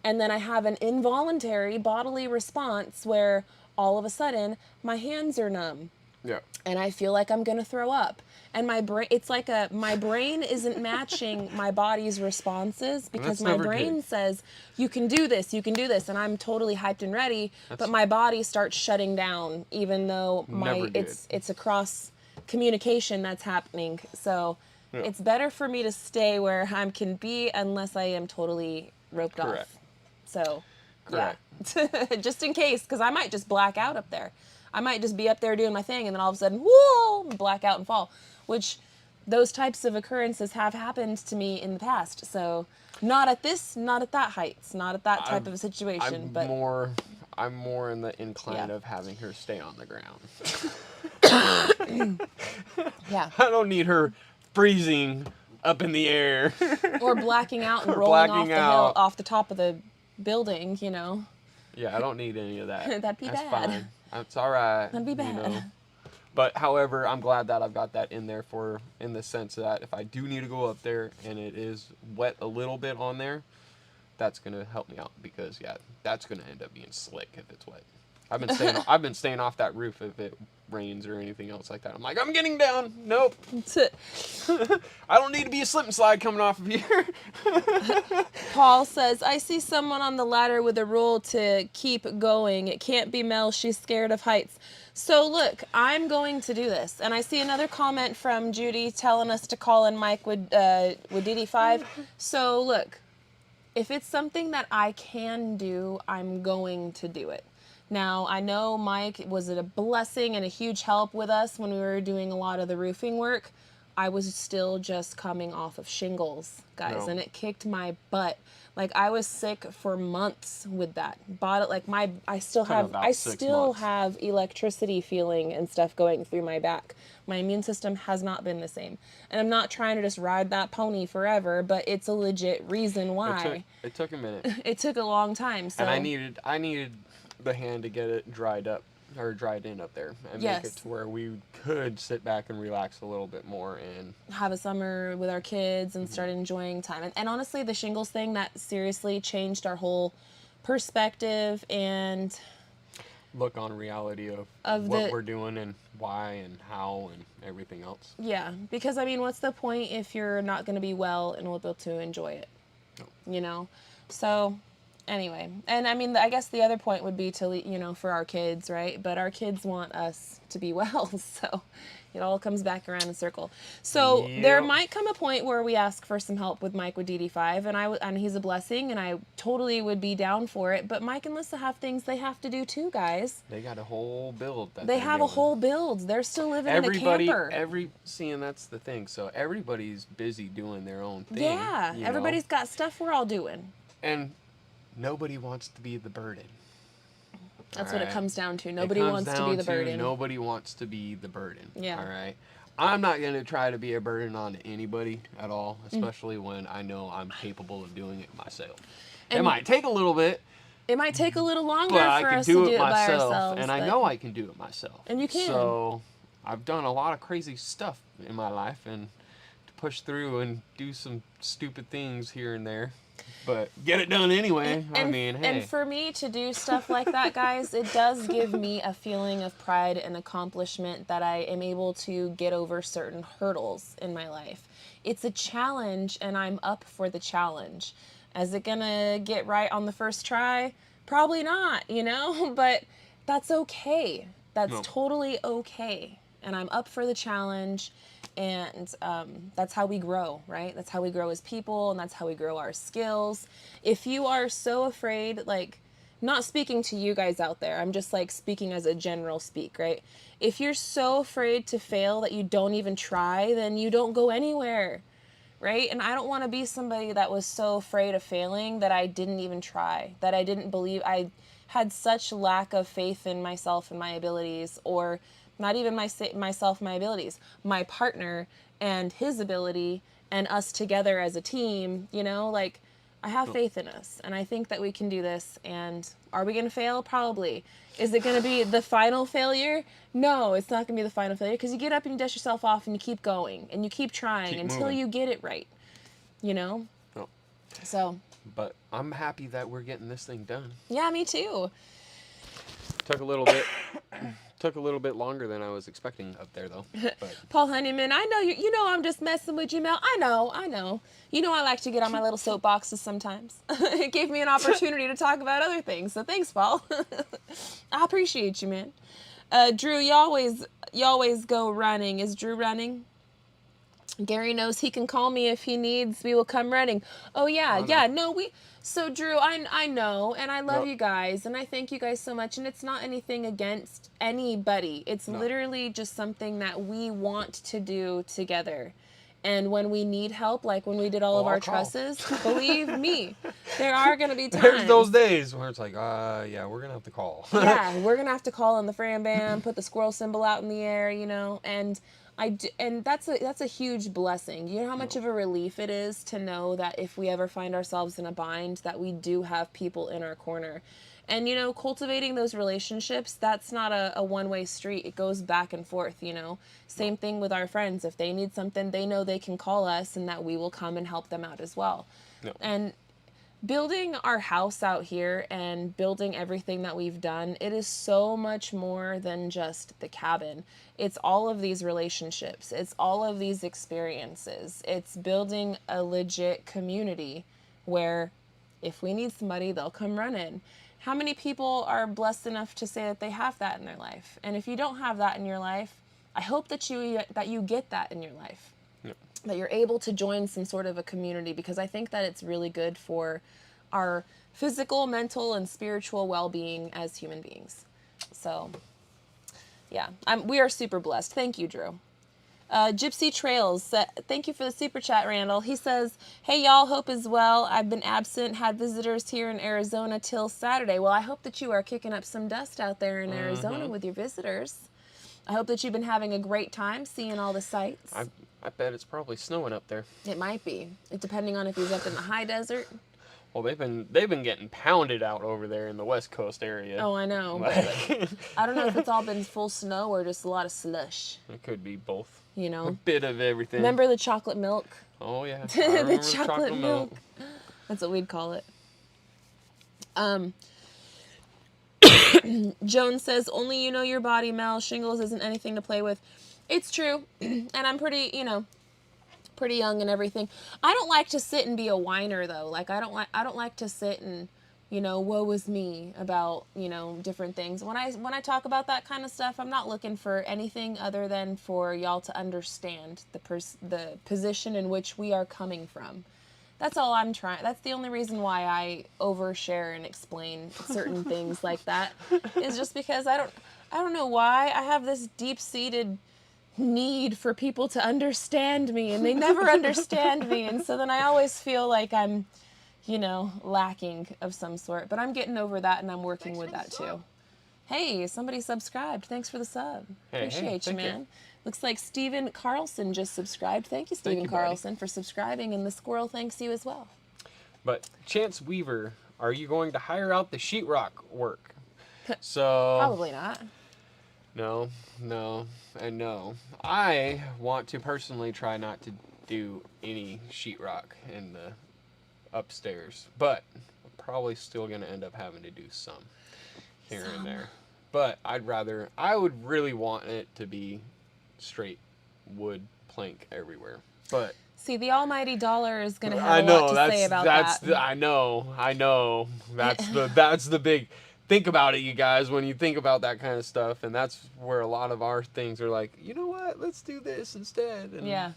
And then I have an involuntary bodily response where all of a sudden my hands are numb. Yeah. And I feel like I'm going to throw up. And my brain, it's like my brain isn't matching my body's responses because That's my never brain good. says, you can do this, and I'm totally hyped and ready, but my body starts shutting down even though Never good. it's a cross communication that's happening. So it's better for me to stay where I can be unless I am totally roped Correct. off. So, Correct. yeah, just in case, because I might just black out up there. I might just be up there doing my thing, and then all of a sudden, whoa, black out and fall, which those types of occurrences have happened to me in the past. So not at that heights, not at that type of a situation, but I'm more in the incline Yeah. of having her stay on the ground. yeah. I don't need her freezing up in the air. Or blacking out and Or rolling off blacking the hill, out. off the top of the building, Yeah, I don't need any of that. That'd be That's bad. fine. That's all right. That'd be bad. But however, I'm glad that I've got that in there in the sense that if I do need to go up there and it is wet a little bit on there, that's gonna help me out because that's gonna end up being slick if it's wet. I've been staying off that roof if it rains or anything else like that. I'm like, I'm getting down. Nope. I don't need to be a slip and slide coming off of here. Paul says, I see someone on the ladder with a rule to keep going. It can't be Mel. She's scared of heights. So look, I'm going to do this. And I see another comment from Judy telling us to call in Mike with DD5. So look, if it's something that I can do, I'm going to do it. Now, I know Mike was a blessing and a huge help with us when we were doing a lot of the roofing work. I was still just coming off of shingles, guys, No. and it kicked my butt. Like, I was sick for months with that. I still have electricity feeling and stuff going through my back. My immune system has not been the same. And I'm not trying to just ride that pony forever, but it's a legit reason why. It took a minute. It took a long time. So And I needed the hand to get it dried in up there and Yes. make it to where we could sit back and relax a little bit more and have a summer with our kids and start enjoying time. And honestly, the shingles thing, that seriously changed our whole perspective and look on reality of what we're doing and why and how and everything else. Yeah, because I mean, what's the point if you're not going to be well and able to enjoy it? No. So anyway, and I mean, I guess the other point would be to, for our kids, right? But our kids want us to be well, so it all comes back around in a circle. So there might come a point where we ask for some help with Mike with DD5, and he's a blessing, and I totally would be down for it. But Mike and Lisa have things they have to do too, guys. They got a whole build. They have a whole build. They're still living in a camper. And that's the thing. So everybody's busy doing their own thing. Yeah, everybody's got stuff we're all doing. And nobody wants to be the burden. That's what it comes down to. Nobody wants to be the burden. Nobody wants to be the burden. Yeah. All right. I'm not going to try to be a burden on anybody at all, especially when I know I'm capable of doing it myself. And it might take a little bit. It might take a little longer But I for can us do to do it it by myself, ourselves. and I know I can do it myself. And you can. So I've done a lot of crazy stuff in my life, and to push through and do some stupid things here and there, but get it done anyway. I mean, hey. And for me to do stuff like that, guys, it does give me a feeling of pride and accomplishment that I am able to get over certain hurdles in my life. It's a challenge, and I'm up for the challenge. Is it gonna get right on the first try? Probably not, but that's okay. That's totally okay. And I'm up for the challenge, and that's how we grow, right? That's how we grow as people, and that's how we grow our skills. If you are so afraid, not speaking to you guys out there, I'm just speaking as a general speak, right? If you're so afraid to fail that you don't even try, then you don't go anywhere. Right? And I don't want to be somebody that was so afraid of failing that I didn't even try, that I didn't believe. I had such lack of faith in myself and my abilities, or not even myself, my abilities, my partner and his ability and us together as a team, you know, like I have faith in us and I think that we can do this. And are we going to fail? Probably. Is it going to be the final failure? No, it's not going to be the final failure, because you get up and you dust yourself off and you keep going and you keep trying Keep until moving. you get it right, you know? No. So, But I'm happy that we're getting this thing done. yeah, me too. Took a little bit longer than I was expecting up there, though. But Paul Honeyman, I know you know I'm just messing with you, Mel. I know. You know I like to get on my little soapboxes sometimes. It gave me an opportunity to talk about other things. So thanks, Paul. I appreciate you, man. Drew, you always go running. Is Drew running? Gary knows he can call me if he needs. We will come running. Oh yeah, yeah. No, So Drew, I know, and I love Yep. you guys, and I thank you guys so much. And it's not anything against anybody. It's literally just something that we want to do together. And when we need help, like when we did all of I'll our call. trusses, believe me, there are gonna be times. There's those days where it's like, yeah, we're gonna have to call. Yeah, we're gonna have to call on the Fran Bam, put the squirrel symbol out in the air, you know, and that's a huge blessing. You know how much of a relief it is to know that if we ever find ourselves in a bind, that we do have people in our corner. And, you know, cultivating those relationships, that's not a one-way street. It goes back and forth, you know. Same thing with our friends. If they need something, they know they can call us and that we will come and help them out as well. No. And building our house out here and building everything that we've done, it is so much more than just the cabin. It's all of these relationships. It's all of these experiences. It's building a legit community where if we need somebody, they'll come running. How many people are blessed enough to say that they have that in their life? And if you don't have that in your life, I hope that you get that in your life. No. That you're able to join some sort of a community, because I think that it's really good for our physical, mental, and spiritual well-being as human beings. So, yeah, we are super blessed. Thank you, Drew. Gypsy Trails, thank you for the super chat, Randall. He says, hey, y'all, hope is well. I've been absent, had visitors here in Arizona till Saturday. Well, I hope that you are kicking up some dust out there in Arizona with your visitors. I hope that you've been having a great time seeing all the sights. I bet it's probably snowing up there. It might be, depending on if he's up in the high desert. Well, they've been getting pounded out over there in the West Coast area. Oh, I know. But I don't know if it's all been full snow or just a lot of slush. It could be both. You know, A bit of everything. remember the chocolate milk? Oh yeah, I The remember chocolate milk. That's what we'd call it. Joan says, only you know your body, Mel. Shingles isn't anything to play with. It's true. And I'm pretty young and everything. I don't like to sit and be a whiner though. Like I don't like to sit and, you know, woe is me about, you know, different things. When I talk about that kind of stuff, I'm not looking for anything other than for y'all to understand the position in which we are coming from. That's all I'm trying. That's the only reason why I overshare and explain certain things like that, is just because I don't know why I have this deep-seated need for people to understand me, and they never understand me, and so then I always feel like I'm, you know, lacking of some sort. But I'm getting over that, and I'm working with that too. Hey, somebody subscribed. Thanks for the sub. Appreciate you, man. Looks like Stephen Carlson just subscribed. Thank you, Stephen Carlson, for subscribing, and the squirrel thanks you as well. But Chance Weaver, are you going to hire out the sheetrock work? So Probably not. No. I want to personally try not to do any sheetrock in the upstairs, but I'm probably still going to end up having to do some here and there. But I would really want it to be straight wood plank everywhere. But see, the almighty dollar is going to have a lot to say about that. I know. That's the big. Think about it, you guys, when you think about that kind of stuff, and that's where a lot of our things are like, you know what, let's do this instead. And yeah,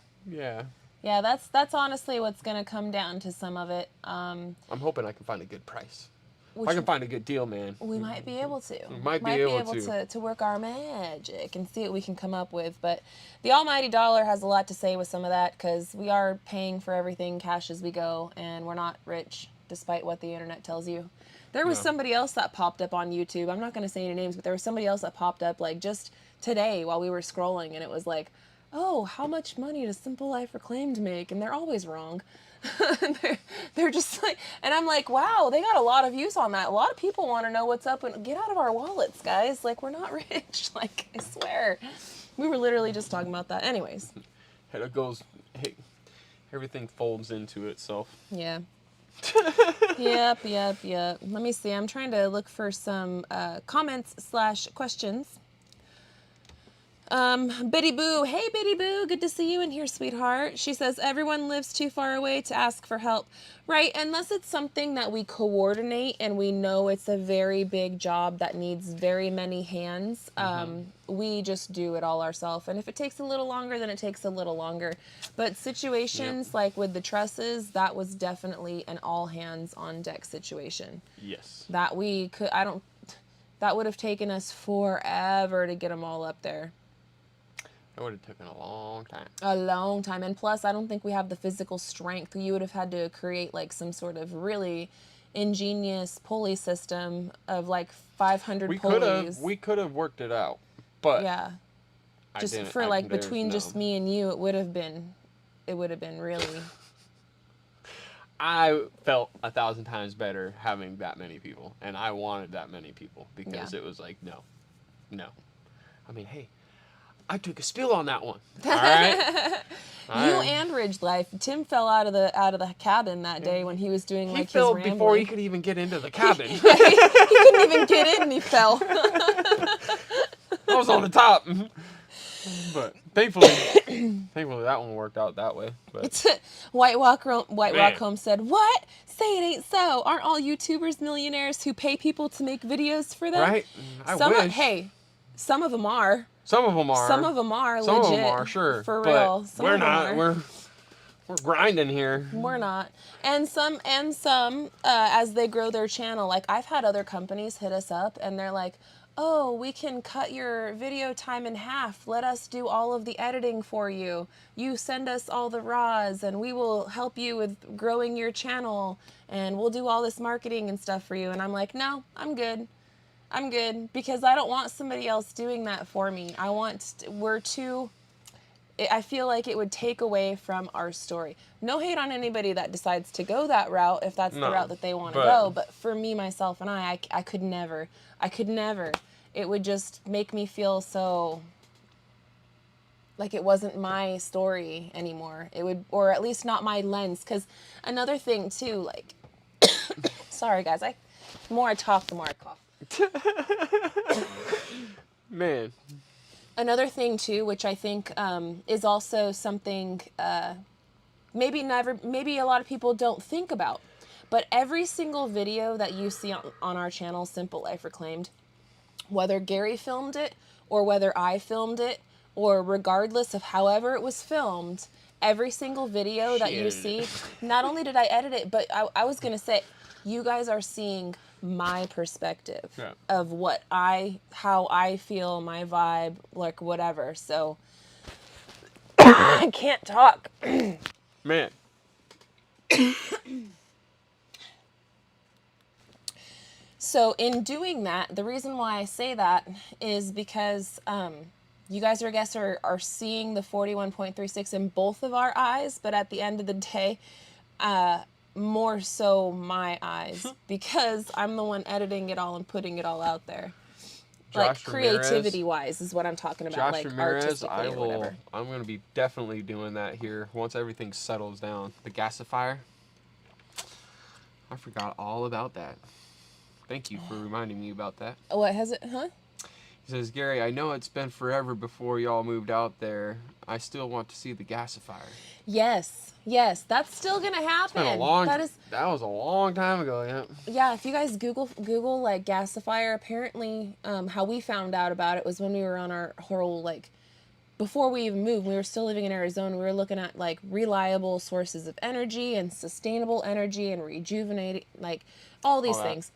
that's honestly what's going to come down to some of it. I'm hoping I can find a good price. If I can find a good deal, man. We might be able to. We might be able to work our magic and see what we can come up with. But the almighty dollar has a lot to say with some of that, because we are paying for everything cash as we go, and we're not rich, despite what the internet tells you. There was Yeah. somebody else that popped up on YouTube. I'm not going to say any names, but there was somebody else that popped up like just today while we were scrolling, and it was like, oh, how much money does Simple Life Reclaimed make? And they're always wrong. they're just like, and I'm like, wow, they got a lot of views on that. A lot of people want to know what's up, and get out of our wallets, guys. Like, we're not rich. Like, I swear. We were literally just talking about that. Anyways. It goes, hey, everything folds into itself. Yeah. Yep. Let me see. I'm trying to look for some comments/questions. Biddy Boo. Hey, Biddy Boo. Good to see you in here, sweetheart. She says, everyone lives too far away to ask for help. Right, unless it's something that we coordinate and we know it's a very big job that needs very many hands, we just do it all ourselves. And if it takes a little longer, then it takes a little longer. But situations like with the trusses, that was definitely an all hands on deck situation. Yes. That we could, that would have taken us forever to get them all up there. It would have taken a long time. A long time. And plus, I don't think we have the physical strength. You would have had to create like some sort of really ingenious pulley system of like 500 pulleys. We could have worked it out, but yeah, just for like between just me and you, it would have been really. I felt 1,000 times better having that many people, and I wanted that many people because it was like no. I mean, hey. I took a spill on that one. All right. You and Ridge Life. Tim fell out of the cabin that day when he was doing like his rambling. He fell before he could even get into the cabin. He couldn't even get in and he fell. I was on the top. But thankfully that one worked out that way. But White Rock Homestead. What? Say it ain't so. Aren't all YouTubers millionaires who pay people to make videos for them? Right? I wish. Hey, some of them are. Some of them are. Some of them are legit. Some of them are, sure. For real. But we're not. We're grinding here. We're not. And some, as they grow their channel, like I've had other companies hit us up and they're like, oh, we can cut your video time in half. Let us do all of the editing for you. You send us all the RAWs and we will help you with growing your channel and we'll do all this marketing and stuff for you. And I'm like, no, I'm good. I'm good because I don't want somebody else doing that for me. I feel like it would take away from our story. No hate on anybody that decides to go that route if that's the route that they want to go. But for me, myself, and I could never. It would just make me feel so like it wasn't my story anymore. It would, or at least not my lens. Because another thing too, like, sorry guys, the more I talk, the more I cough. Man. Another thing too, which I think is also something maybe a lot of people don't think about, but every single video that you see on our channel, Simple Life Reclaimed, whether Gary filmed it or whether I filmed it, or regardless of however it was filmed, every single video that you see, not only did I edit it, but I was gonna say, you guys are seeing my perspective of how I feel, my vibe, like whatever. So I can't talk. Man. So in doing that, the reason why I say that is because you guys, I guess, are seeing the 41.36 in both of our eyes, but at the end of the day, more so my eyes, because I'm the one editing it all and putting it all out there. Like creativity wise is what I'm talking about. Josh like Ramirez, artistically or whatever. I'm going to be definitely doing that here once everything settles down. The Gasifier. I forgot all about that. Thank you for reminding me about that. What has it, huh? He says, Gary, I know it's been forever before y'all moved out there. I still want to see the Gasifier. Yes, that's still gonna happen. That was a long time ago, yeah. Yeah, if you guys Google like Gasifier, apparently how we found out about it was when we were on our whole, like, before we even moved, we were still living in Arizona, we were looking at like reliable sources of energy and sustainable energy and rejuvenating, like all these things.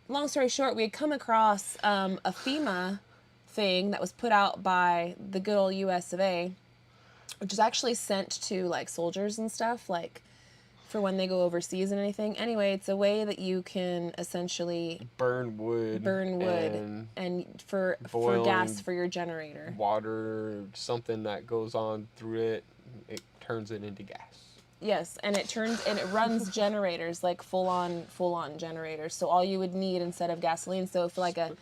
Long story short, we had come across a FEMA thing that was put out by the good old US of A, which is actually sent to like soldiers and stuff, like for when they go overseas and anything. Anyway, it's a way that you can essentially burn wood and for gas for your generator. Water, something that goes on through it, it turns it into gas. Yes, and it runs generators, like full on generators. So all you would need instead of gasoline, so if like a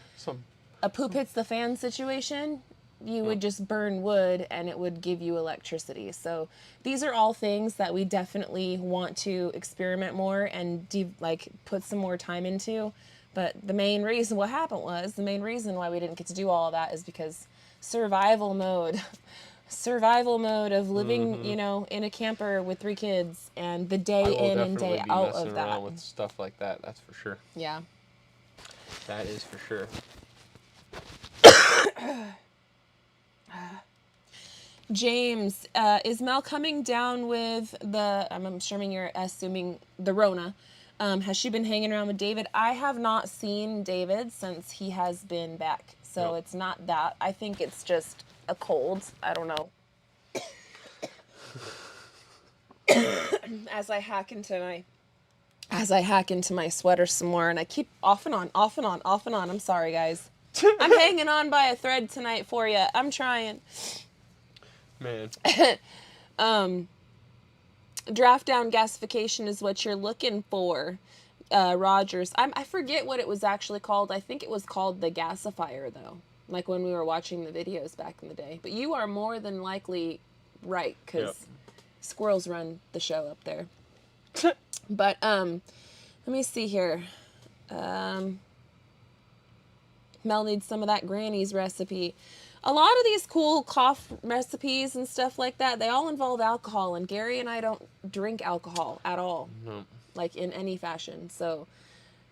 poop hits the fan situation, you would just burn wood and it would give you electricity. So these are all things that we definitely want to experiment more and put some more time into. But the main reason why we didn't get to do all of that is because survival mode of living, you know, in a camper with 3 kids and the day in and day out of that. Around with stuff like that, that's for sure. Yeah. That is for sure. James, is Mel coming down with I'm assuming you're assuming the Rona. Has she been hanging around with David? I have not seen David since he has been back. So It's not that. I think it's just a cold. I don't know. As I hack into my sweater some more, and I keep off and on. I'm sorry, guys. I'm hanging on by a thread tonight for you. I'm trying. Man. Draft down gasification is what you're looking for, Rogers. I forget what it was actually called. I think it was called the Gasifier, though, like when we were watching the videos back in the day. But you are more than likely right, because squirrels run the show up there. But let me see here. Mel needs some of that Granny's recipe. A lot of these cool cough recipes and stuff like that, they all involve alcohol, and Gary and I don't drink alcohol at all. No. Like in any fashion. So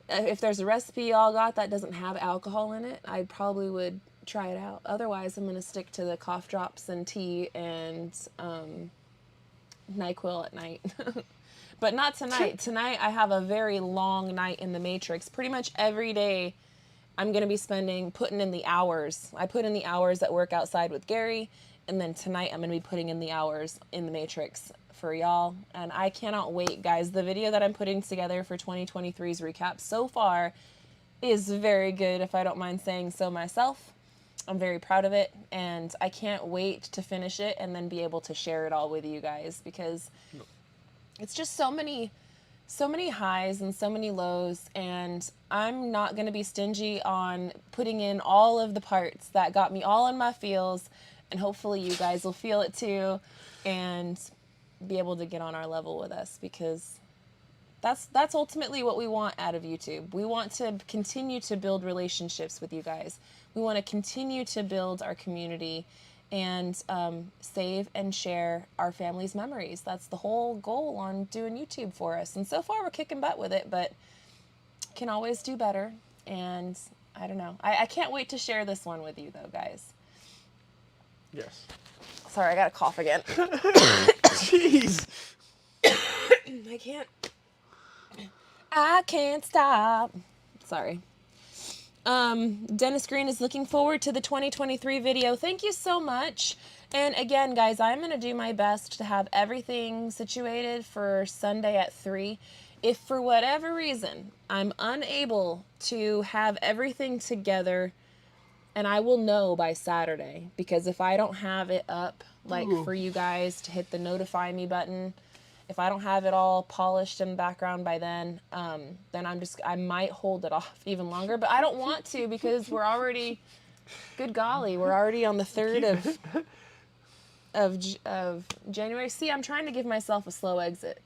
if there's a recipe y'all got that doesn't have alcohol in it, I probably would try it out. Otherwise, I'm going to stick to the cough drops and tea and NyQuil at night. But not tonight. Tonight I have a very long night in the Matrix. Pretty much every day I'm going to be putting in the hours. I put in the hours at work outside with Gary, and then tonight I'm going to be putting in the hours in the Matrix for y'all. And I cannot wait, guys. The video that I'm putting together for 2023's recap so far is very good, if I don't mind saying so myself. I'm very proud of it, and I can't wait to finish it and then be able to share it all with you guys, because it's just so many highs and so many lows, and I'm not going to be stingy on putting in all of the parts that got me all in my feels, and hopefully you guys will feel it too and be able to get on our level with us, because that's ultimately what we want out of YouTube. We want to continue to build relationships with you guys. We want to continue to build our community and save and share our family's memories. That's the whole goal on doing YouTube for us. And so far we're kicking butt with it, but can always do better. And I don't know. I can't wait to share this one with you though, guys. Yes. Sorry, I got a cough again. Jeez. I can't stop. Sorry. Dennis Green is looking forward to the 2023 video. Thank you so much. And again, guys, I'm going to do my best to have everything situated for Sunday at 3. If for whatever reason I'm unable to have everything together, and I will know by Saturday, because if I don't have it up, like for you guys to hit the notify me button, if I don't have it all polished in the background by then I might hold it off even longer. But I don't want to, because we're already, good golly, we're already on the 3rd of January. See, I'm trying to give myself a slow exit,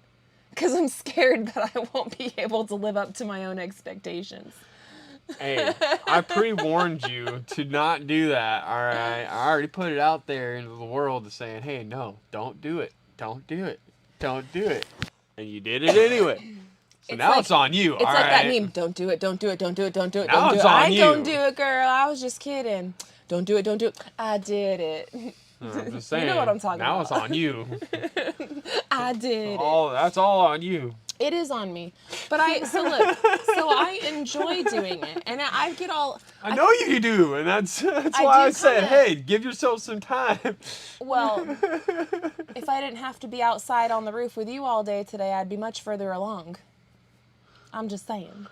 because I'm scared that I won't be able to live up to my own expectations. Hey, I pre-warned you to not do that, all right? I already put it out there into the world saying, hey, no, don't do it. Don't do it. Don't do it. And you did it anyway. So now it's on you, all right? It's like that meme, don't do it, don't do it, don't do it, don't do it, now don't do it's it. on I you. don't do it, girl. I was just kidding. Don't do it, don't do it. I did it. I'm just saying. You know what I'm talking about. Now it's on you. I did it. That's all on you. It is on me. But I enjoy doing it. And I get all... I know you do, and that's I why do I said, kinda- hey, give yourself some time. Well, if I didn't have to be outside on the roof with you all day today, I'd be much further along. I'm just saying.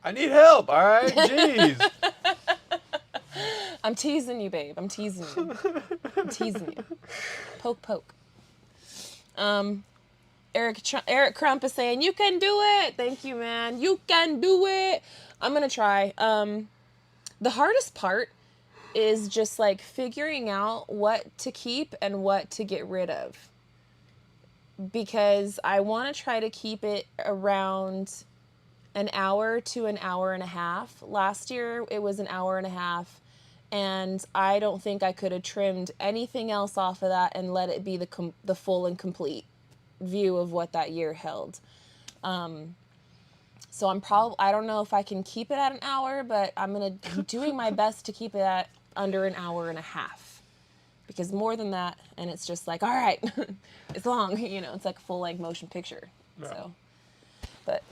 I need help, all right? Jeez. I'm teasing you, babe. I'm teasing you. I'm teasing you. Poke, poke. Eric Crump is saying, you can do it. Thank you, man. You can do it. I'm going to try. The hardest part is just like figuring out what to keep and what to get rid of. Because I want to try to keep it around an hour to an hour and a half. Last year, it was an hour and a half. And I don't think I could have trimmed anything else off of that and let it be the full and complete view of what that year held. So I don't know if I can keep it at an hour, but I'm doing my best to keep it at under an hour and a half. Because more than that, and it's just like, all right, it's long, it's like a full length motion picture. Yeah. So, but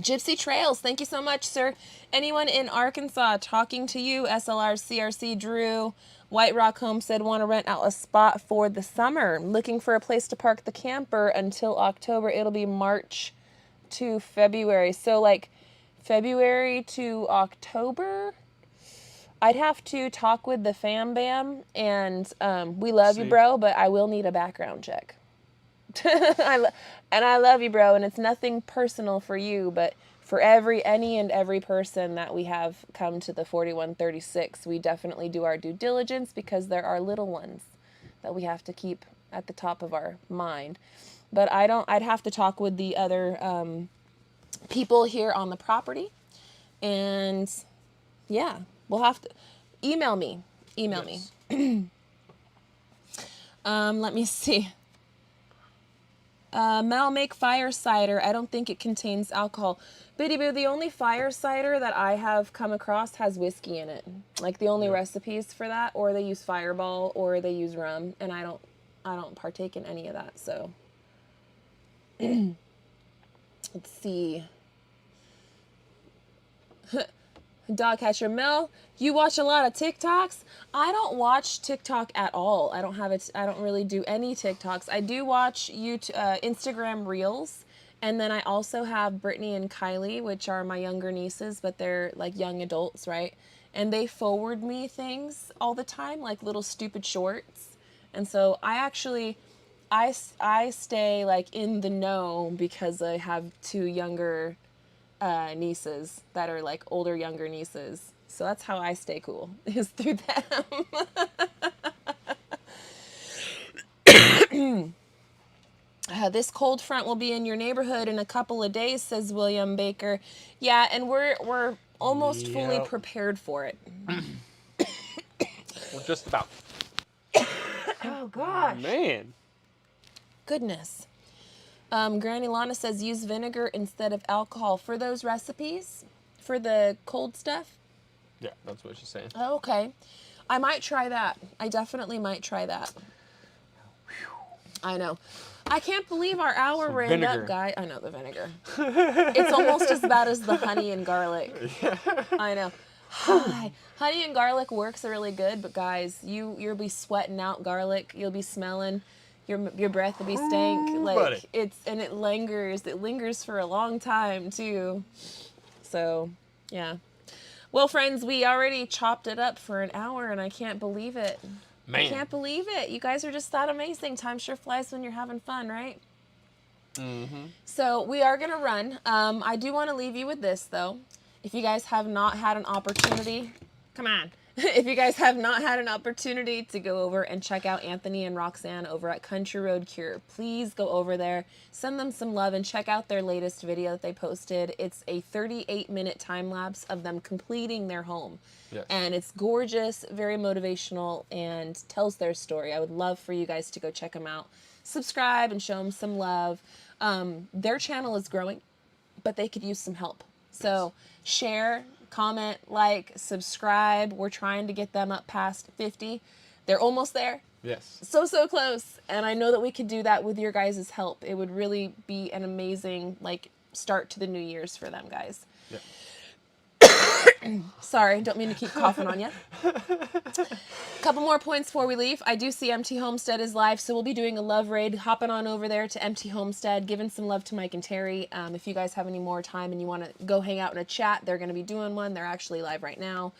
Gypsy Trails, thank you so much, sir. Anyone in Arkansas talking to you, SLR, CRC, Drew, White Rock Homestead, want to rent out a spot for the summer. Looking for a place to park the camper until October. It'll be March to February. So like February to October, I'd have to talk with the fam bam, and we love you, bro, but I will need a background check. I love you, bro, and it's nothing personal for you, but for any and every person that we have come to the 4136, we definitely do our due diligence because there are little ones that we have to keep at the top of our mind. But I'd have to talk with the other people here on the property, and yeah, we'll have to email me. Yes. Me. Let me see. Mel, make fire cider. I don't think it contains alcohol. Biddy Boo, the only fire cider that I have come across has whiskey in it. Like the only recipes for that, or they use Fireball, or they use rum, and I don't partake in any of that. So let's see. Dogcatcher Mel, you watch a lot of TikToks? I don't watch TikTok at all. I don't really do any TikToks. I do watch Instagram Reels, and then I also have Brittany and Kylie, which are my younger nieces, but they're like young adults, right? And they forward me things all the time, like little stupid shorts. And so I stay like in the know because I have two younger nieces that are like older, younger nieces. So that's how I stay cool, is through them. This cold front will be in your neighborhood in a couple of days, says William Baker. Yeah, and we're almost fully prepared for it. Well, just about. Oh gosh. Man. Goodness. Granny Lana says use vinegar instead of alcohol for those recipes, for the cold stuff. Yeah, that's what she's saying. Oh, okay. I might try that. I definitely might try that. I know. I can't believe our hour ran up, guy. I know, the vinegar. It's almost as bad as the honey and garlic. Yeah. I know. Honey and garlic works really good, but guys, you'll be sweating out garlic. You'll be smelling. Your breath will be stank. Like it lingers. It lingers for a long time too. So, yeah. Well, friends, we already chopped it up for an hour, and I can't believe it. Man. I can't believe it. You guys are just that amazing. Time sure flies when you're having fun, right? Mm-hmm. So we are going to run. I do want to leave you with this, though. If you guys have not had an opportunity, come on. If you guys have not had an opportunity to go over and check out Anthony and Roxanne over at Country Road Cure, please go over there, send them some love, and check out their latest video that they posted. It's a 38-minute time lapse of them completing their home. Yes. And it's gorgeous, very motivational, and tells their story. I would love for you guys to go check them out. Subscribe and show them some love. Their channel is growing, but they could use some help. So share, comment, like, subscribe. We're trying to get them up past 50. They're almost there. Yes. So close. And I know that we could do that with your guys' help. It would really be an amazing, like, start to the New Year's for them, guys. Yeah. Sorry, don't mean to keep coughing on you. Couple more points before we leave. I do see Empty Homestead is live, so we'll be doing a love raid. Hopping on over there to Empty Homestead, giving some love to Mike and Terry. If you guys have any more time and you want to go hang out in a chat, they're going to be doing one. They're actually live right now.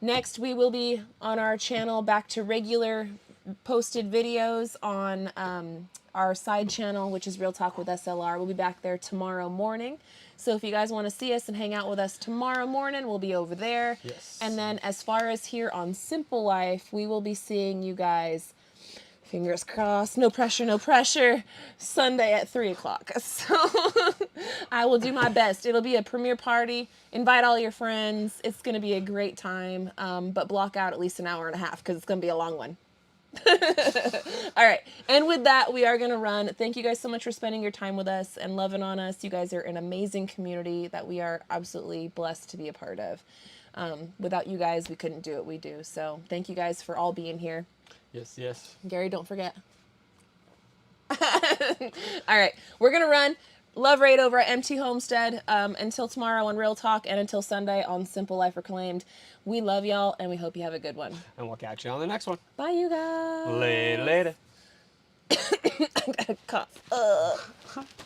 Next, we will be on our channel back to regular posted videos on our side channel, which is Real Talk with SLR. We'll be back there tomorrow morning. So if you guys want to see us and hang out with us tomorrow morning, we'll be over there. Yes. And then as far as here on Simple Life, we will be seeing you guys, fingers crossed, no pressure, Sunday at 3 o'clock. So I will do my best. It'll be a premiere party. Invite all your friends. It's going to be a great time, but block out at least an hour and a half because it's going to be a long one. All right. And with that, we are going to run. Thank you guys so much for spending your time with us and loving on us. You guys are an amazing community that we are absolutely blessed to be a part of. Without you guys, we couldn't do what we do. So thank you guys for all being here. Yes, yes. Gary, don't forget. All right. We're going to run. Love raid over at Empty Homestead until tomorrow on Real Talk and until Sunday on Simple Life Reclaimed. We love y'all, and we hope you have a good one. And we'll catch you on the next one. Bye, you guys. Later. I got a cough.